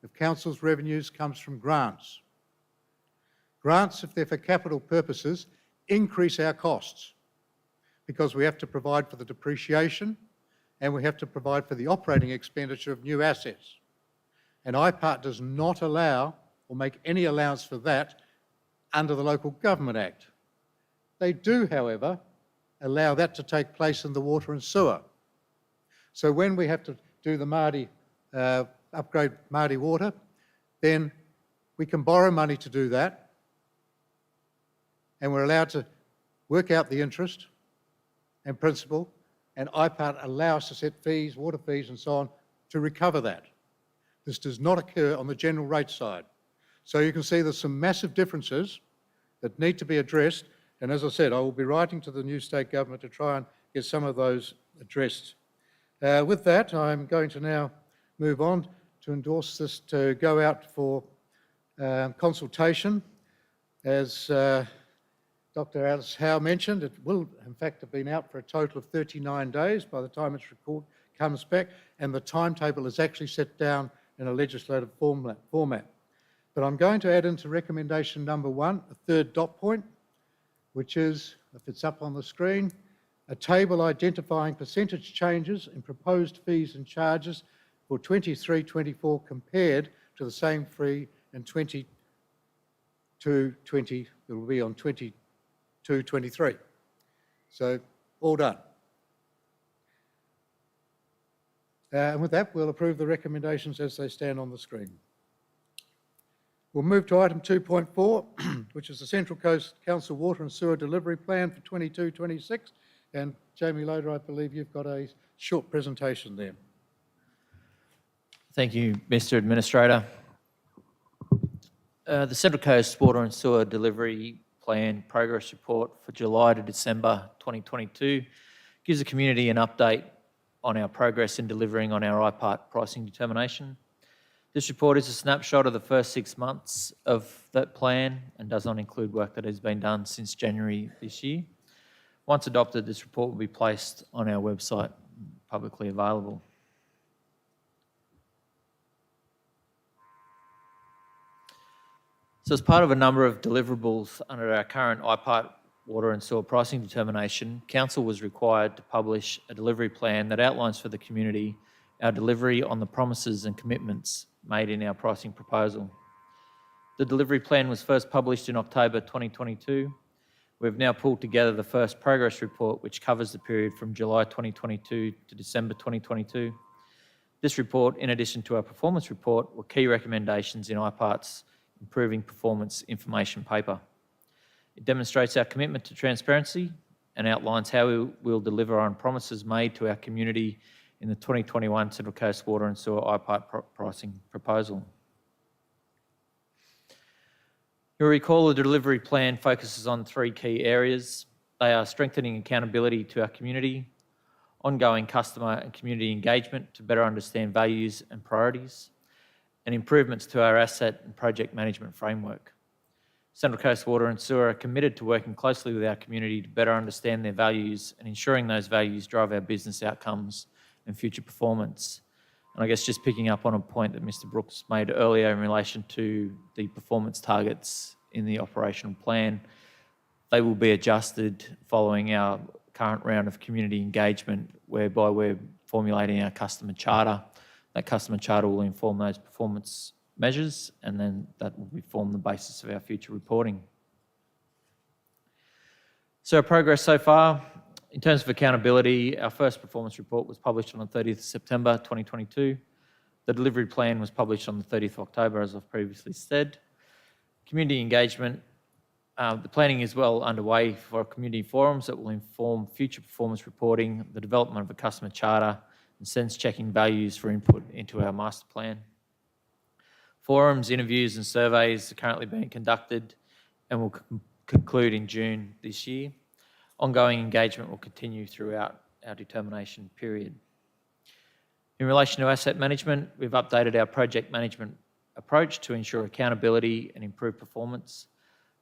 of council's revenues comes from grants. Grants, if they're for capital purposes, increase our costs because we have to provide for the depreciation and we have to provide for the operating expenditure of new assets. And IPART does not allow or make any allowance for that under the Local Government Act. They do, however, allow that to take place in the water and sewer. So when we have to do the Māori, upgrade Māori water, then we can borrow money to do that, and we're allowed to work out the interest and principal, and IPART allows us to set fees, water fees and so on, to recover that. This does not occur on the general rate side. So you can see there's some massive differences that need to be addressed, and as I said, I will be writing to the new state government to try and get some of those addressed. With that, I'm going to now move on to endorse this to go out for consultation. As Dr. Alice Howe mentioned, it will in fact have been out for a total of 39 days by the time its report comes back, and the timetable is actually set down in a legislative format. But I'm going to add into recommendation number 1, a third dot point, which is, if it's up on the screen, a table identifying percentage changes in proposed fees and charges for 23-24 compared to the same fee in 22-20, it will be on 22-23. So, all done. And with that, we'll approve the recommendations as they stand on the screen. We'll move to item 2.4, which is the Central Coast Council Water and Sewer Delivery Plan for 22-26. And Jamie Loader, I believe you've got a short presentation there. Thank you, Mr. Administrator. The Central Coast Water and Sewer Delivery Plan Progress Report for July to December 2022 gives the community an update on our progress in delivering on our IPART pricing determination. This report is a snapshot of the first 6 months of that plan and does not include work that has been done since January this year. Once adopted, this report will be placed on our website, publicly available. So as part of a number of deliverables under our current IPART water and sewer pricing determination, Council was required to publish a delivery plan that outlines for the community our delivery on the promises and commitments made in our pricing proposal. The delivery plan was first published in October 2022. We've now pulled together the first progress report, which covers the period from July 2022 to December 2022. This report, in addition to our performance report, were key recommendations in IPART's Improving Performance information paper. It demonstrates our commitment to transparency and outlines how we will deliver on promises made to our community in the 2021 Central Coast Water and Sewer IPART pricing proposal. You'll recall the delivery plan focuses on 3 key areas. They are strengthening accountability to our community, ongoing customer and community engagement to better understand values and priorities, and improvements to our asset and project management framework. Central Coast Water and Sewer are committed to working closely with our community to better understand their values and ensuring those values drive our business outcomes and future performance. And I guess just picking up on a point that Mr. Brooks made earlier in relation to the performance targets in the operational plan, they will be adjusted following our current round of community engagement, whereby we're formulating our customer charter. That customer charter will inform those performance measures, and then that will form the basis of our future reporting. So our progress so far, in terms of accountability, our first performance report was published on the 30th of September 2022. The delivery plan was published on the 30th of October, as I've previously said. Community engagement, the planning is well underway for community forums that will inform future performance reporting, the development of a customer charter, and sense checking values for input into our master plan. Forums, interviews and surveys are currently being conducted and will conclude in June this year. Ongoing engagement will continue throughout our determination period. In relation to asset management, we've updated our project management approach to ensure accountability and improve performance.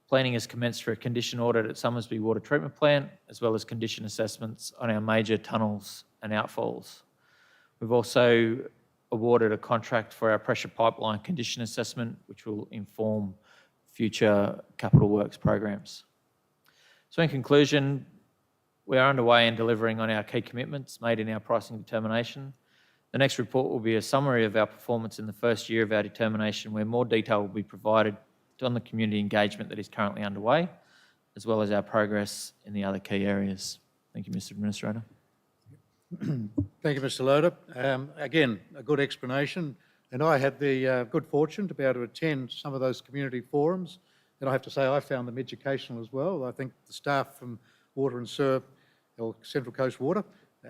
Planning has commenced for a condition audit at Summersby Water Treatment Plant, as well as condition assessments on our major tunnels and outfalls. We've also awarded a contract for our pressure pipeline condition assessment, which will inform future capital works programs. So in conclusion, we are underway in delivering on our key commitments made in our pricing determination. The next report will be a summary of our performance in the first year of our determination, where more detail will be provided on the community engagement that is currently underway, as well as our progress in the other key areas. Thank you, Mr. Administrator. Thank you, Mr. Loader. Again, a good explanation. And I had the good fortune to be able to attend some of those community forums. And I have to say, I found them educational as well. I think the staff from Water and Sewer, or Central Coast Water,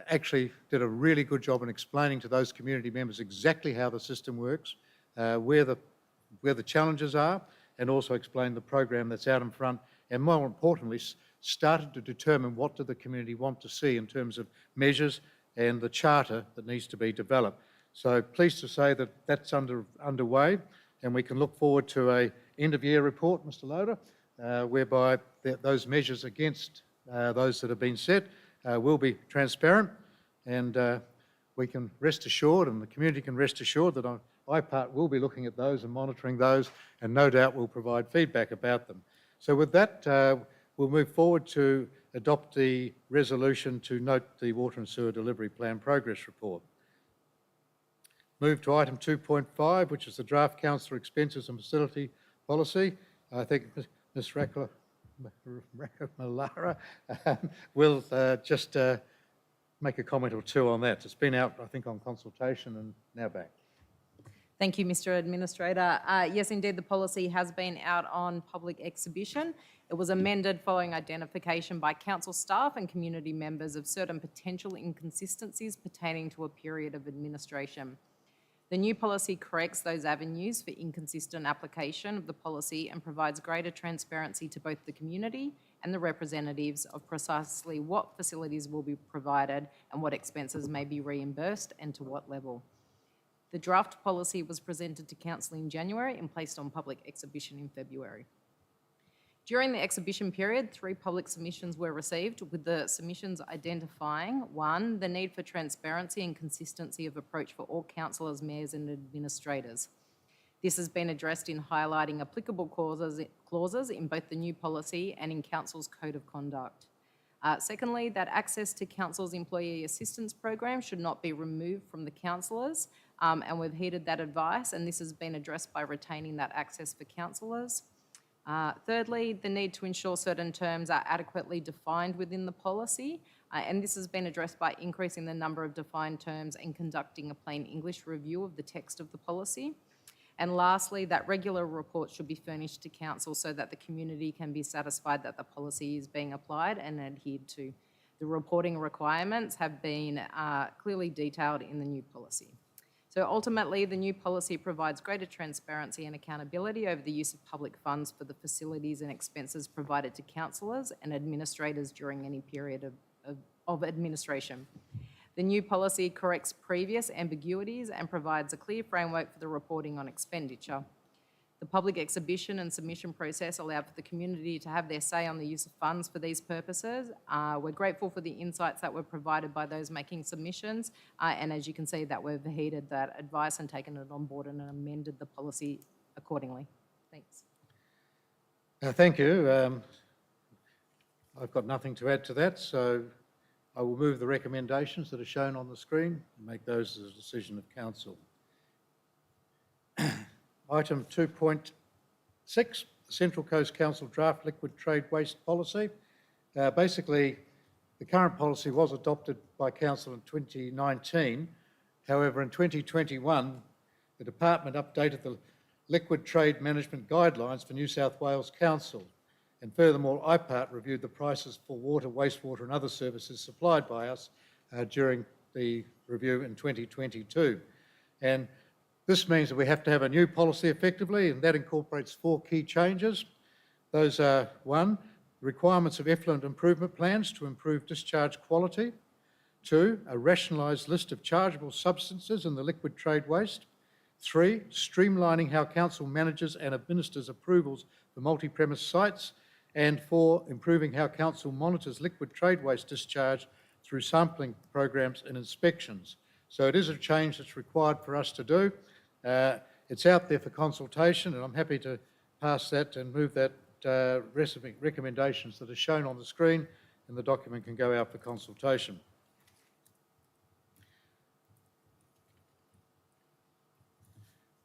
actually did a really good job in explaining to those community members exactly how the system works, where the challenges are, and also explained the program that's out in front, and more importantly, started to determine what do the community want to see in terms of measures and the charter that needs to be developed. So pleased to say that that's underway, and we can look forward to a end of year report, Mr. Loader, whereby those measures against those that have been set will be transparent, and we can rest assured, and the community can rest assured that IPART will be looking at those and monitoring those, and no doubt will provide feedback about them. So with that, we'll move forward to adopt the resolution to note the Water and Sewer Delivery Plan Progress Report. Move to item 2.5, which is the Draft Councillor Expenses and Facility Policy. I think Ms. Malara will just make a comment or two on that. It's been out, I think, on consultation and now back. Thank you, Mr. Administrator. Yes, indeed, the policy has been out on public exhibition. It was amended following identification by council staff and community members of certain potential inconsistencies pertaining to a period of administration. The new policy corrects those avenues for inconsistent application of the policy and provides greater transparency to both the community and the representatives of precisely what facilities will be provided and what expenses may be reimbursed and to what level. The draft policy was presented to Council in January and placed on public exhibition in February. During the exhibition period, 3 public submissions were received, with the submissions identifying, 1, the need for transparency and consistency of approach for all councillors, mayors and administrators. This has been addressed in highlighting applicable clauses in both the new policy and in Council's Code of Conduct. Secondly, that access to Council's Employee Assistance Program should not be removed from the councillors, and we've heeded that advice, and this has been addressed by retaining that access for councillors. Thirdly, the need to ensure certain terms are adequately defined within the policy, and this has been addressed by increasing the number of defined terms and conducting a plain English review of the text of the policy. And lastly, that regular reports should be furnished to Council so that the community can be satisfied that the policy is being applied and adhered to. The reporting requirements have been clearly detailed in the new policy. So ultimately, the new policy provides greater transparency and accountability over the use of public funds for the facilities and expenses provided to councillors and administrators during any period of administration. The new policy corrects previous ambiguities and provides a clear framework for the reporting on expenditure. The public exhibition and submission process allowed for the community to have their say on the use of funds for these purposes. We're grateful for the insights that were provided by those making submissions, and as you can see, that we've heeded that advice and taken it on board and amended the policy accordingly. Thanks. Thank you. I've got nothing to add to that, so I will move the recommendations that are shown on the screen and make those as a decision of council. Item 2.6, the Central Coast Council Draft Liquid Trade Waste Policy. Basically, the current policy was adopted by Council in 2019. However, in 2021, the Department updated the Liquid Trade Management Guidelines for New South Wales Council. And furthermore, IPART reviewed the prices for water, wastewater and other services supplied by us during the review in 2022. And this means that we have to have a new policy effectively, and that incorporates 4 key changes. Those are 1, requirements of effluent improvement plans to improve discharge quality. 2, a rationalised list of chargeable substances in the liquid trade waste. 3, streamlining how council manages and administers approvals for multi-premise sites. And 4, improving how council monitors liquid trade waste discharge through sampling programs and inspections. So it is a change that's required for us to do. It's out there for consultation, and I'm happy to pass that and move that recommendations that are shown on the screen, and the document can go out for consultation.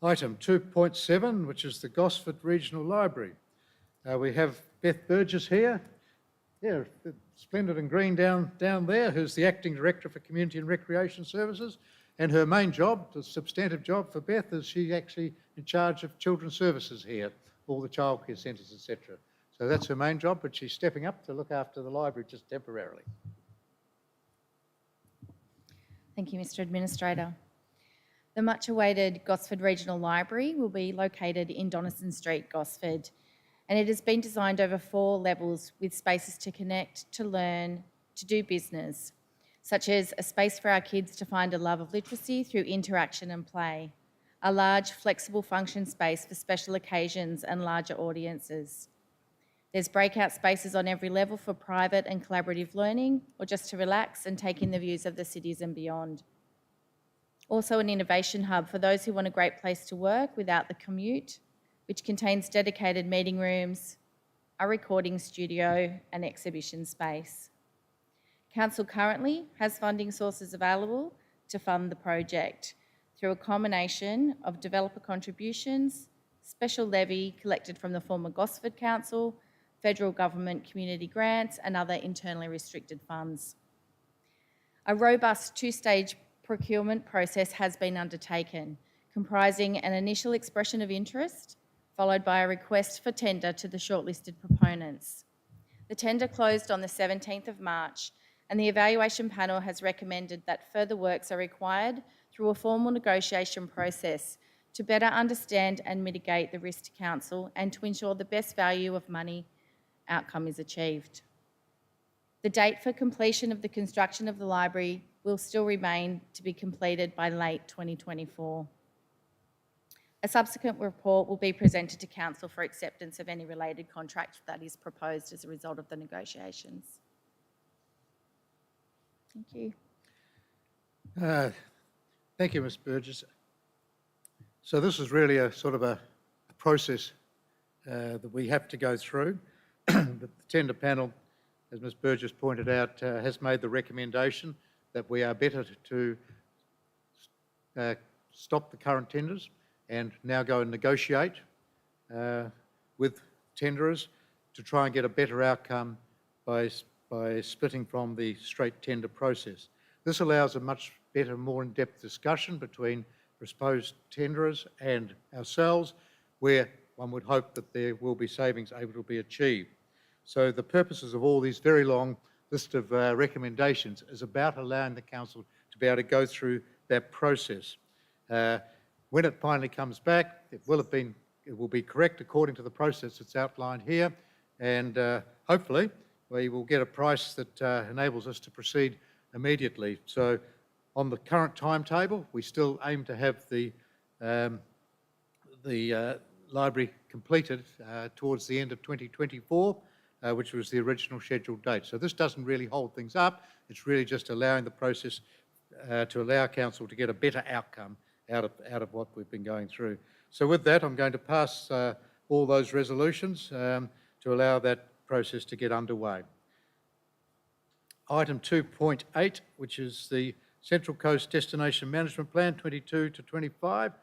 Item 2.7, which is the Gosford Regional Library. We have Beth Burgess here. Yeah, splendid and green down there, who's the Acting Director for Community and Recreation Services. And her main job, the substantive job for Beth, is she's actually in charge of children's services here, all the childcare centres, etc. So that's her main job, but she's stepping up to look after the library just temporarily. Thank you, Mr. Administrator. The much-awaited Gosford Regional Library will be located in Donaldson Street, Gosford, and it has been designed over 4 levels with spaces to connect, to learn, to do business, such as a space for our kids to find a love of literacy through interaction and play, a large flexible function space for special occasions and larger audiences. There's breakout spaces on every level for private and collaborative learning, or just to relax and take in the views of the cities and beyond. Also an innovation hub for those who want a great place to work without the commute, which contains dedicated meeting rooms, a recording studio and exhibition space. Council currently has funding sources available to fund the project through a combination of developer contributions, special levy collected from the former Gosford Council, federal government community grants and other internally restricted funds. A robust 2-stage procurement process has been undertaken, comprising an initial expression of interest, followed by a request for tender to the shortlisted proponents. The tender closed on the 17th of March, and the evaluation panel has recommended that further works are required through a formal negotiation process to better understand and mitigate the risk to council and to ensure the best value of money outcome is achieved. The date for completion of the construction of the library will still remain to be completed by late 2024. A subsequent report will be presented to council for acceptance of any related contract that is proposed as a result of the negotiations. Thank you. Thank you, Ms. Burgess. So this is really a sort of a process that we have to go through. The tender panel, as Ms. Burgess pointed out, has made the recommendation that we are better to stop the current tenders and now go and negotiate with tenderers to try and get a better outcome by splitting from the straight tender process. This allows a much better, more in-depth discussion between proposed tenderers and ourselves, where one would hope that there will be savings able to be achieved. So the purposes of all these very long list of recommendations is about allowing the council to be able to go through that process. When it finally comes back, it will be correct according to the process that's outlined here, and hopefully we will get a price that enables us to proceed immediately. So on the current timetable, we still aim to have the library completed towards the end of 2024, which was the original scheduled date. So this doesn't really hold things up. It's really just allowing the process to allow council to get a better outcome out of what we've been going through. So with that, I'm going to pass all those resolutions to allow that process to get underway. Item 2.8, which is the Central Coast Destination Management Plan 22 to 25,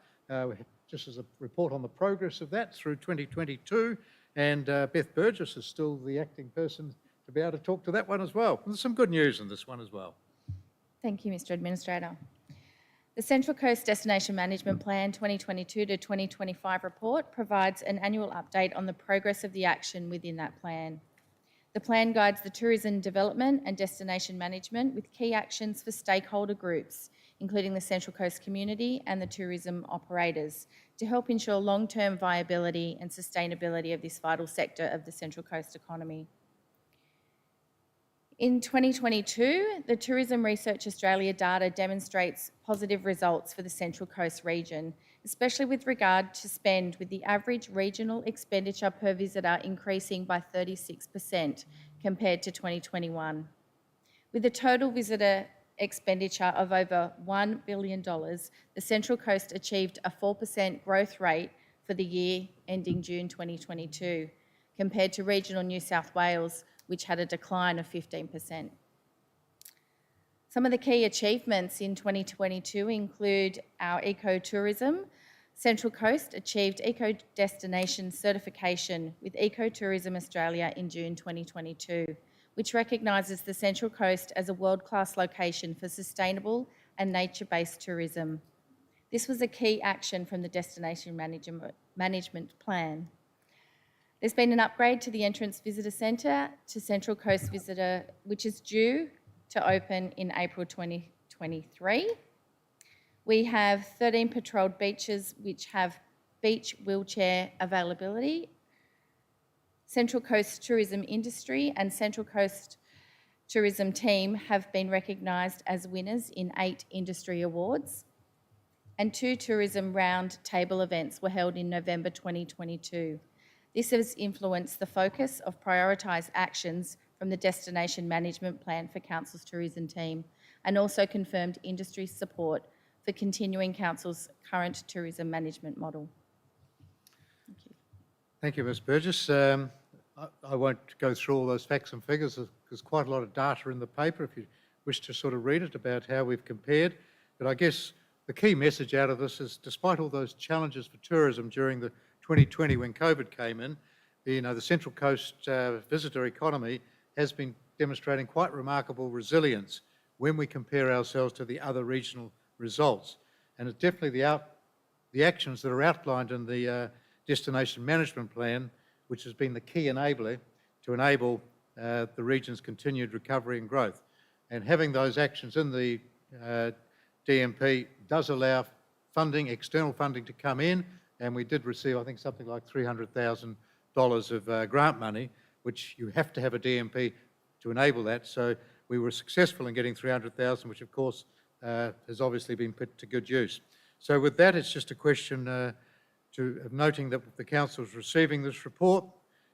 just as a report on the progress of that through 2022. And Beth Burgess is still the acting person to be able to talk to that one as well. There's some good news in this one as well. Thank you, Mr. Administrator. The Central Coast Destination Management Plan 2022 to 2025 report provides an annual update on the progress of the action within that plan. The plan guides the tourism development and destination management with key actions for stakeholder groups, including the Central Coast community and the tourism operators, to help ensure long-term viability and sustainability of this vital sector of the Central Coast economy. In 2022, the Tourism Research Australia data demonstrates positive results for the Central Coast region, especially with regard to spend, with the average regional expenditure per visitor increasing by 36% compared to 2021. With a total visitor expenditure of over $1 billion, the Central Coast achieved a 4% growth rate for the year ending June 2022, compared to regional New South Wales, which had a decline of 15%. Some of the key achievements in 2022 include our ecotourism. Central Coast achieved Eco Destination certification with Ecotourism Australia in June 2022, which recognises the Central Coast as a world-class location for sustainable and nature-based tourism. This was a key action from the Destination Management Plan. There's been an upgrade to the entrance visitor centre to Central Coast Visitor, which is due to open in April 2023. We have 13 patrolled beaches which have beach wheelchair availability. Central Coast Tourism Industry and Central Coast Tourism Team have been recognised as winners in 8 industry awards, and 2 tourism round table events were held in November 2022. This has influenced the focus of prioritised actions from the Destination Management Plan for Council's tourism team, and also confirmed industry support for continuing Council's current tourism management model. Thank you. Thank you, Ms. Burgess. I won't go through all those facts and figures. There's quite a lot of data in the paper if you wish to sort of read it about how we've compared. But I guess the key message out of this is, despite all those challenges for tourism during the 2020 when COVID came in, the Central Coast visitor economy has been demonstrating quite remarkable resilience when we compare ourselves to the other regional results. And it's definitely the actions that are outlined in the Destination Management Plan, which has been the key enabler to enable the region's continued recovery and growth. And having those actions in the DMP does allow funding, external funding to come in, and we did receive, I think, something like $300,000 of grant money, which you have to have a DMP to enable that. So we were successful in getting 300,000, which of course has obviously been put to good use. So with that, it's just a question of noting that the council is receiving this report,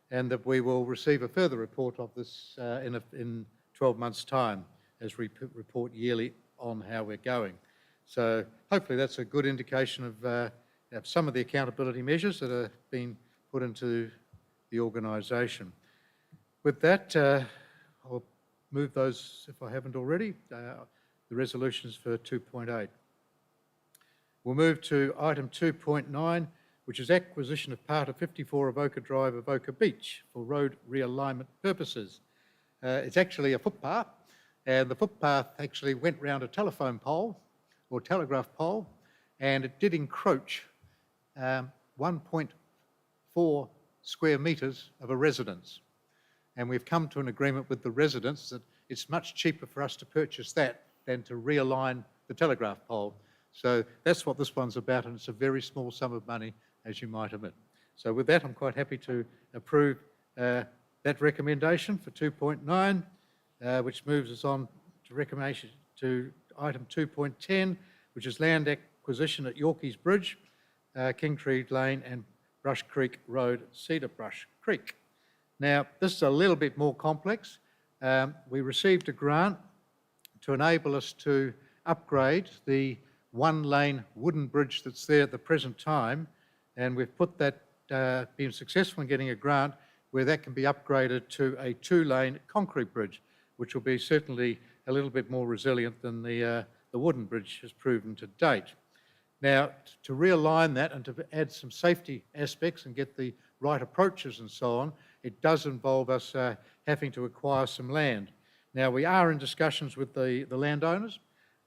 and that we will receive a further report of this in 12 months' time as we report yearly on how we're going. So hopefully that's a good indication of some of the accountability measures that are being put into the organisation. With that, I'll move those, if I haven't already, the resolutions for 2.8. We'll move to item 2.9, which is acquisition of part of 54 Avoca Drive, Avoca Beach for road realignment purposes. It's actually a footpath, and the footpath actually went round a telephone pole or telegraph pole, and it did encroach 1.4 square metres of a residence. And we've come to an agreement with the residents that it's much cheaper for us to purchase that than to realign the telegraph pole. So that's what this one's about, and it's a very small sum of money, as you might admit. So with that, I'm quite happy to approve that recommendation for 2.9, which moves us on to recommendation to item 2.10, which is land acquisition at Yorkeys Bridge, Kingtree Lane and Brush Creek Road, Cedar Brush Creek. Now, this is a little bit more complex. We received a grant to enable us to upgrade the one-lane wooden bridge that's there at the present time, and we've put that, been successful in getting a grant where that can be upgraded to a two-lane concrete bridge, which will be certainly a little bit more resilient than the wooden bridge has proven to date. Now, to realign that and to add some safety aspects and get the right approaches and so on, it does involve us having to acquire some land. Now, we are in discussions with the landowners,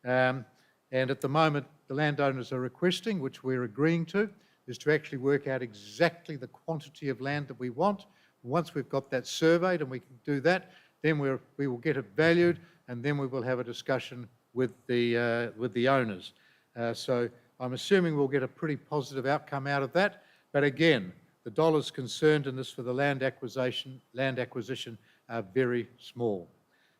and at the moment, the landowners are requesting, which we're agreeing to, is to actually work out exactly the quantity of land that we want. Once we've got that surveyed and we can do that, then we will get it valued, and then we will have a discussion with the owners. So I'm assuming we'll get a pretty positive outcome out of that. But again, the dollars concerned in this for the land acquisition are very small.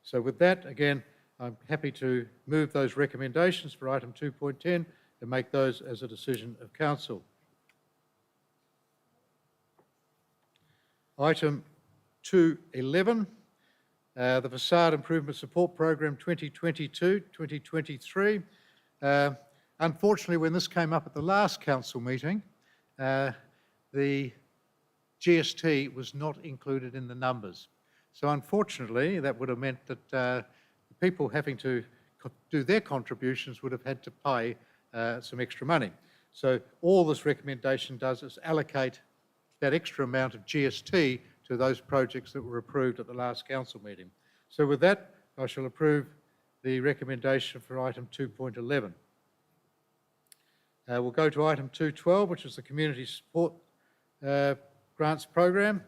So with that, again, I'm happy to move those recommendations for item 2.10 and make those as a decision of council. Item 2.11, the Facade Improvement Support Program 2022-2023. Unfortunately, when this came up at the last council meeting, the GST was not included in the numbers. So unfortunately, that would have meant that people having to do their contributions would have had to pay some extra money. So all this recommendation does is allocate that extra amount of GST to those projects that were approved at the last council meeting. So with that, I shall approve the recommendation for item 2.11. We'll go to item 2.12, which is the Community Support Grants Program.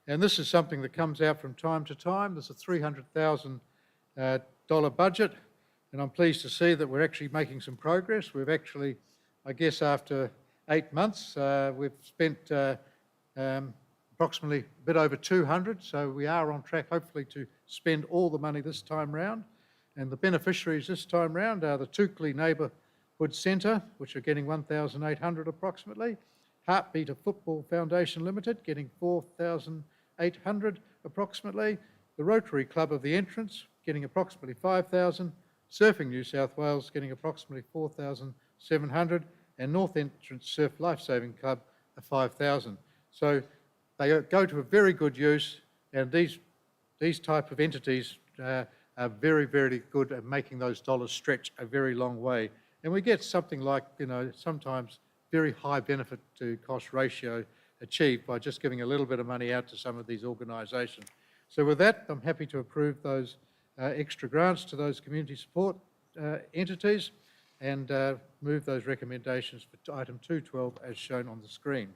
And this is something that comes out from time to time. There's a $300,000 budget, and I'm pleased to see that we're actually making some progress. We've actually, I guess after 8 months, we've spent approximately a bit over 200, so we are on track hopefully to spend all the money this time round. And the beneficiaries this time round are the Toukley Neighbourhood Centre, which are getting 1,800 approximately, Heartbeat of Football Foundation Limited getting 4,800 approximately, the Rotary Club of the Entrance getting approximately 5,000, Surfing New South Wales getting approximately 4,700, and North Entrance Surf Lifesaving Club of 5,000. So they go to a very good use, and these type of entities are very, very good at making those dollars stretch a very long way. And we get something like, sometimes very high benefit to cost ratio achieved by just giving a little bit of money out to some of these organisations. So with that, I'm happy to approve those extra grants to those community support entities and move those recommendations for item 2.12 as shown on the screen.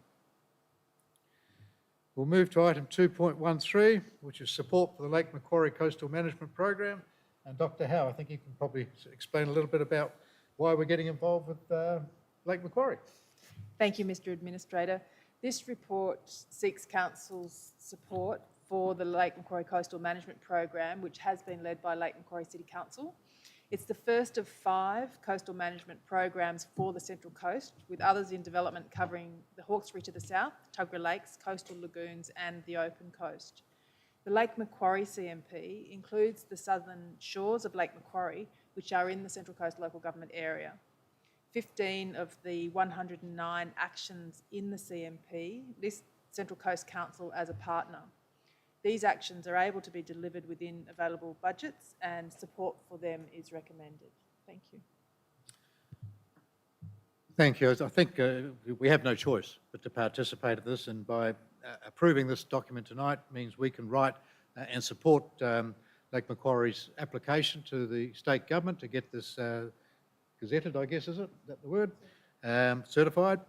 We'll move to item 2.13, which is support for the Lake Macquarie Coastal Management Program. And Dr. Howe, I think you can probably explain a little bit about why we're getting involved with Lake Macquarie. Thank you, Mr Administrator. This report seeks Council's support for the Lake Macquarie Coastal Management Program, which has been led by Lake Macquarie City Council. It's the first of 5 coastal management programs for the Central Coast, with others in development covering the Hawkesbury to the south, Tuggerah Lakes, coastal lagoons and the open coast. The Lake Macquarie CMP includes the southern shores of Lake Macquarie, which are in the Central Coast local government area. 15 of the 109 actions in the CMP list Central Coast Council as a partner. These actions are able to be delivered within available budgets and support for them is recommended. Thank you. Thank you. I think we have no choice but to participate in this, and by approving this document tonight means we can write and support Lake Macquarie's application to the state government to get this gazetted, I guess, is that the word? Certified,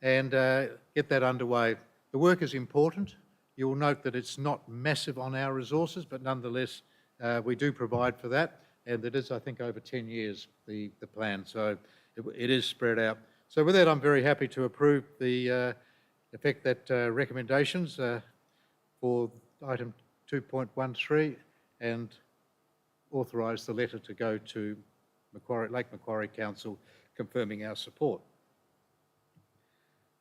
and get that underway. The work is important. You will note that it's not massive on our resources, but nonetheless, we do provide for that, and it is, I think, over 10 years, the plan, so it is spread out. So with that, I'm very happy to approve the effect that recommendations for item 2.13 and authorise the letter to go to Lake Macquarie Council confirming our support.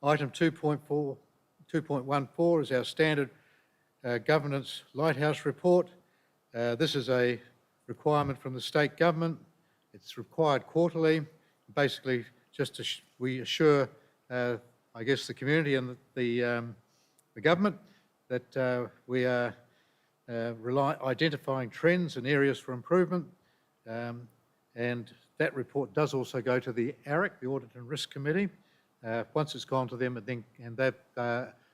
Item 2.14 is our standard governance lighthouse report. This is a requirement from the state government. It's required quarterly. Basically, just we assure, I guess, the community and the government that we are identifying trends and areas for improvement. And that report does also go to the ARIC, the Audit and Risk Committee. Once it's gone to them and they've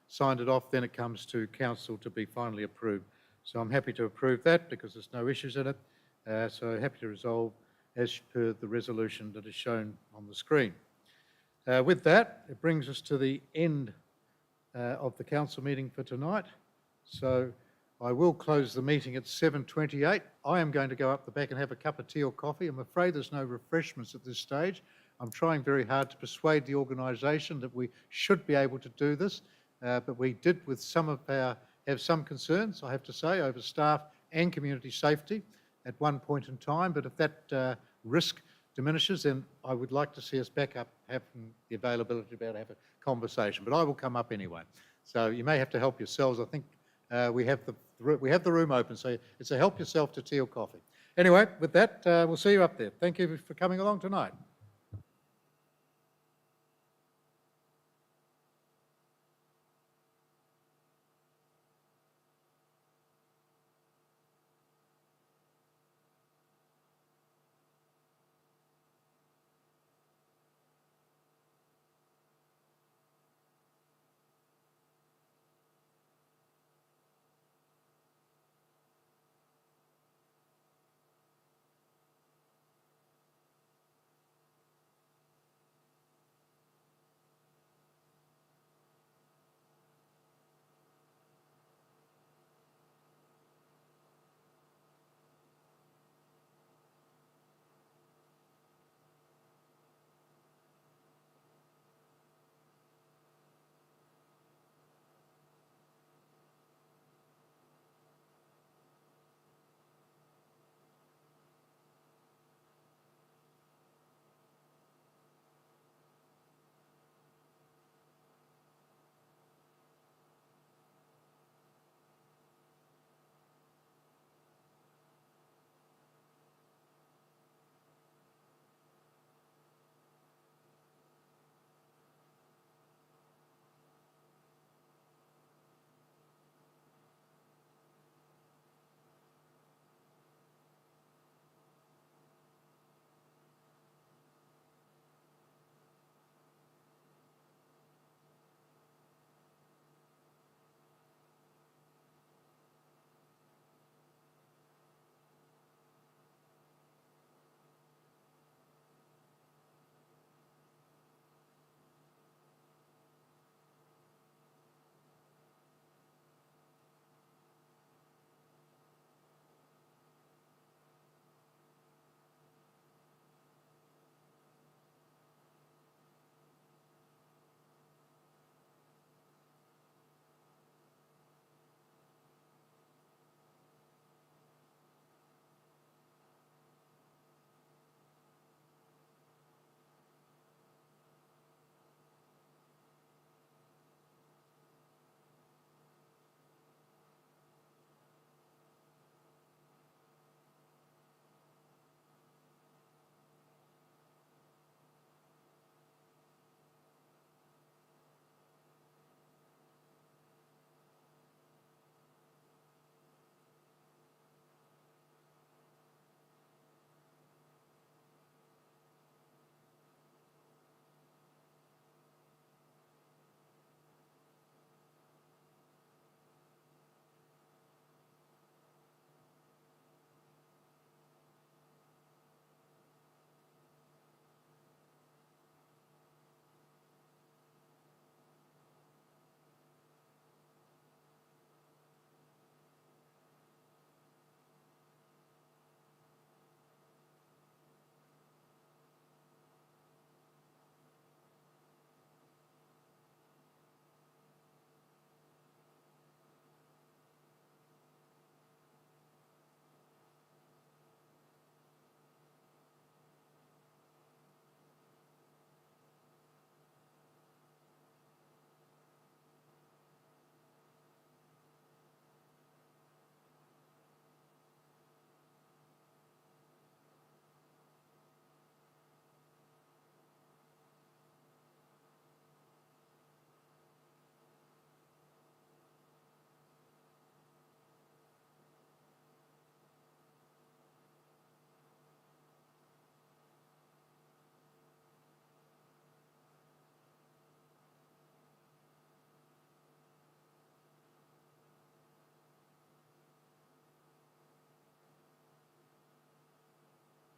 signed it off, then it comes to Council to be finally approved. So I'm happy to approve that because there's no issues in it. So happy to resolve as per the resolution that is shown on the screen. With that, it brings us to the end of the Council meeting for tonight. So I will close the meeting at 7:28. I am going to go up the back and have a cup of tea or coffee. I'm afraid there's no refreshments at this stage. I'm trying very hard to persuade the organisation that we should be able to do this, but we did with have some concerns, I have to say, over staff and community safety at one point in time, but if that risk diminishes, then I would like to see us back up having the availability to be able to have a conversation, but I will come up anyway. So you may have to help yourselves. I think we have the room open, so it's a help yourself to tea or coffee. Anyway, with that, we'll see you up there. Thank you for coming along tonight.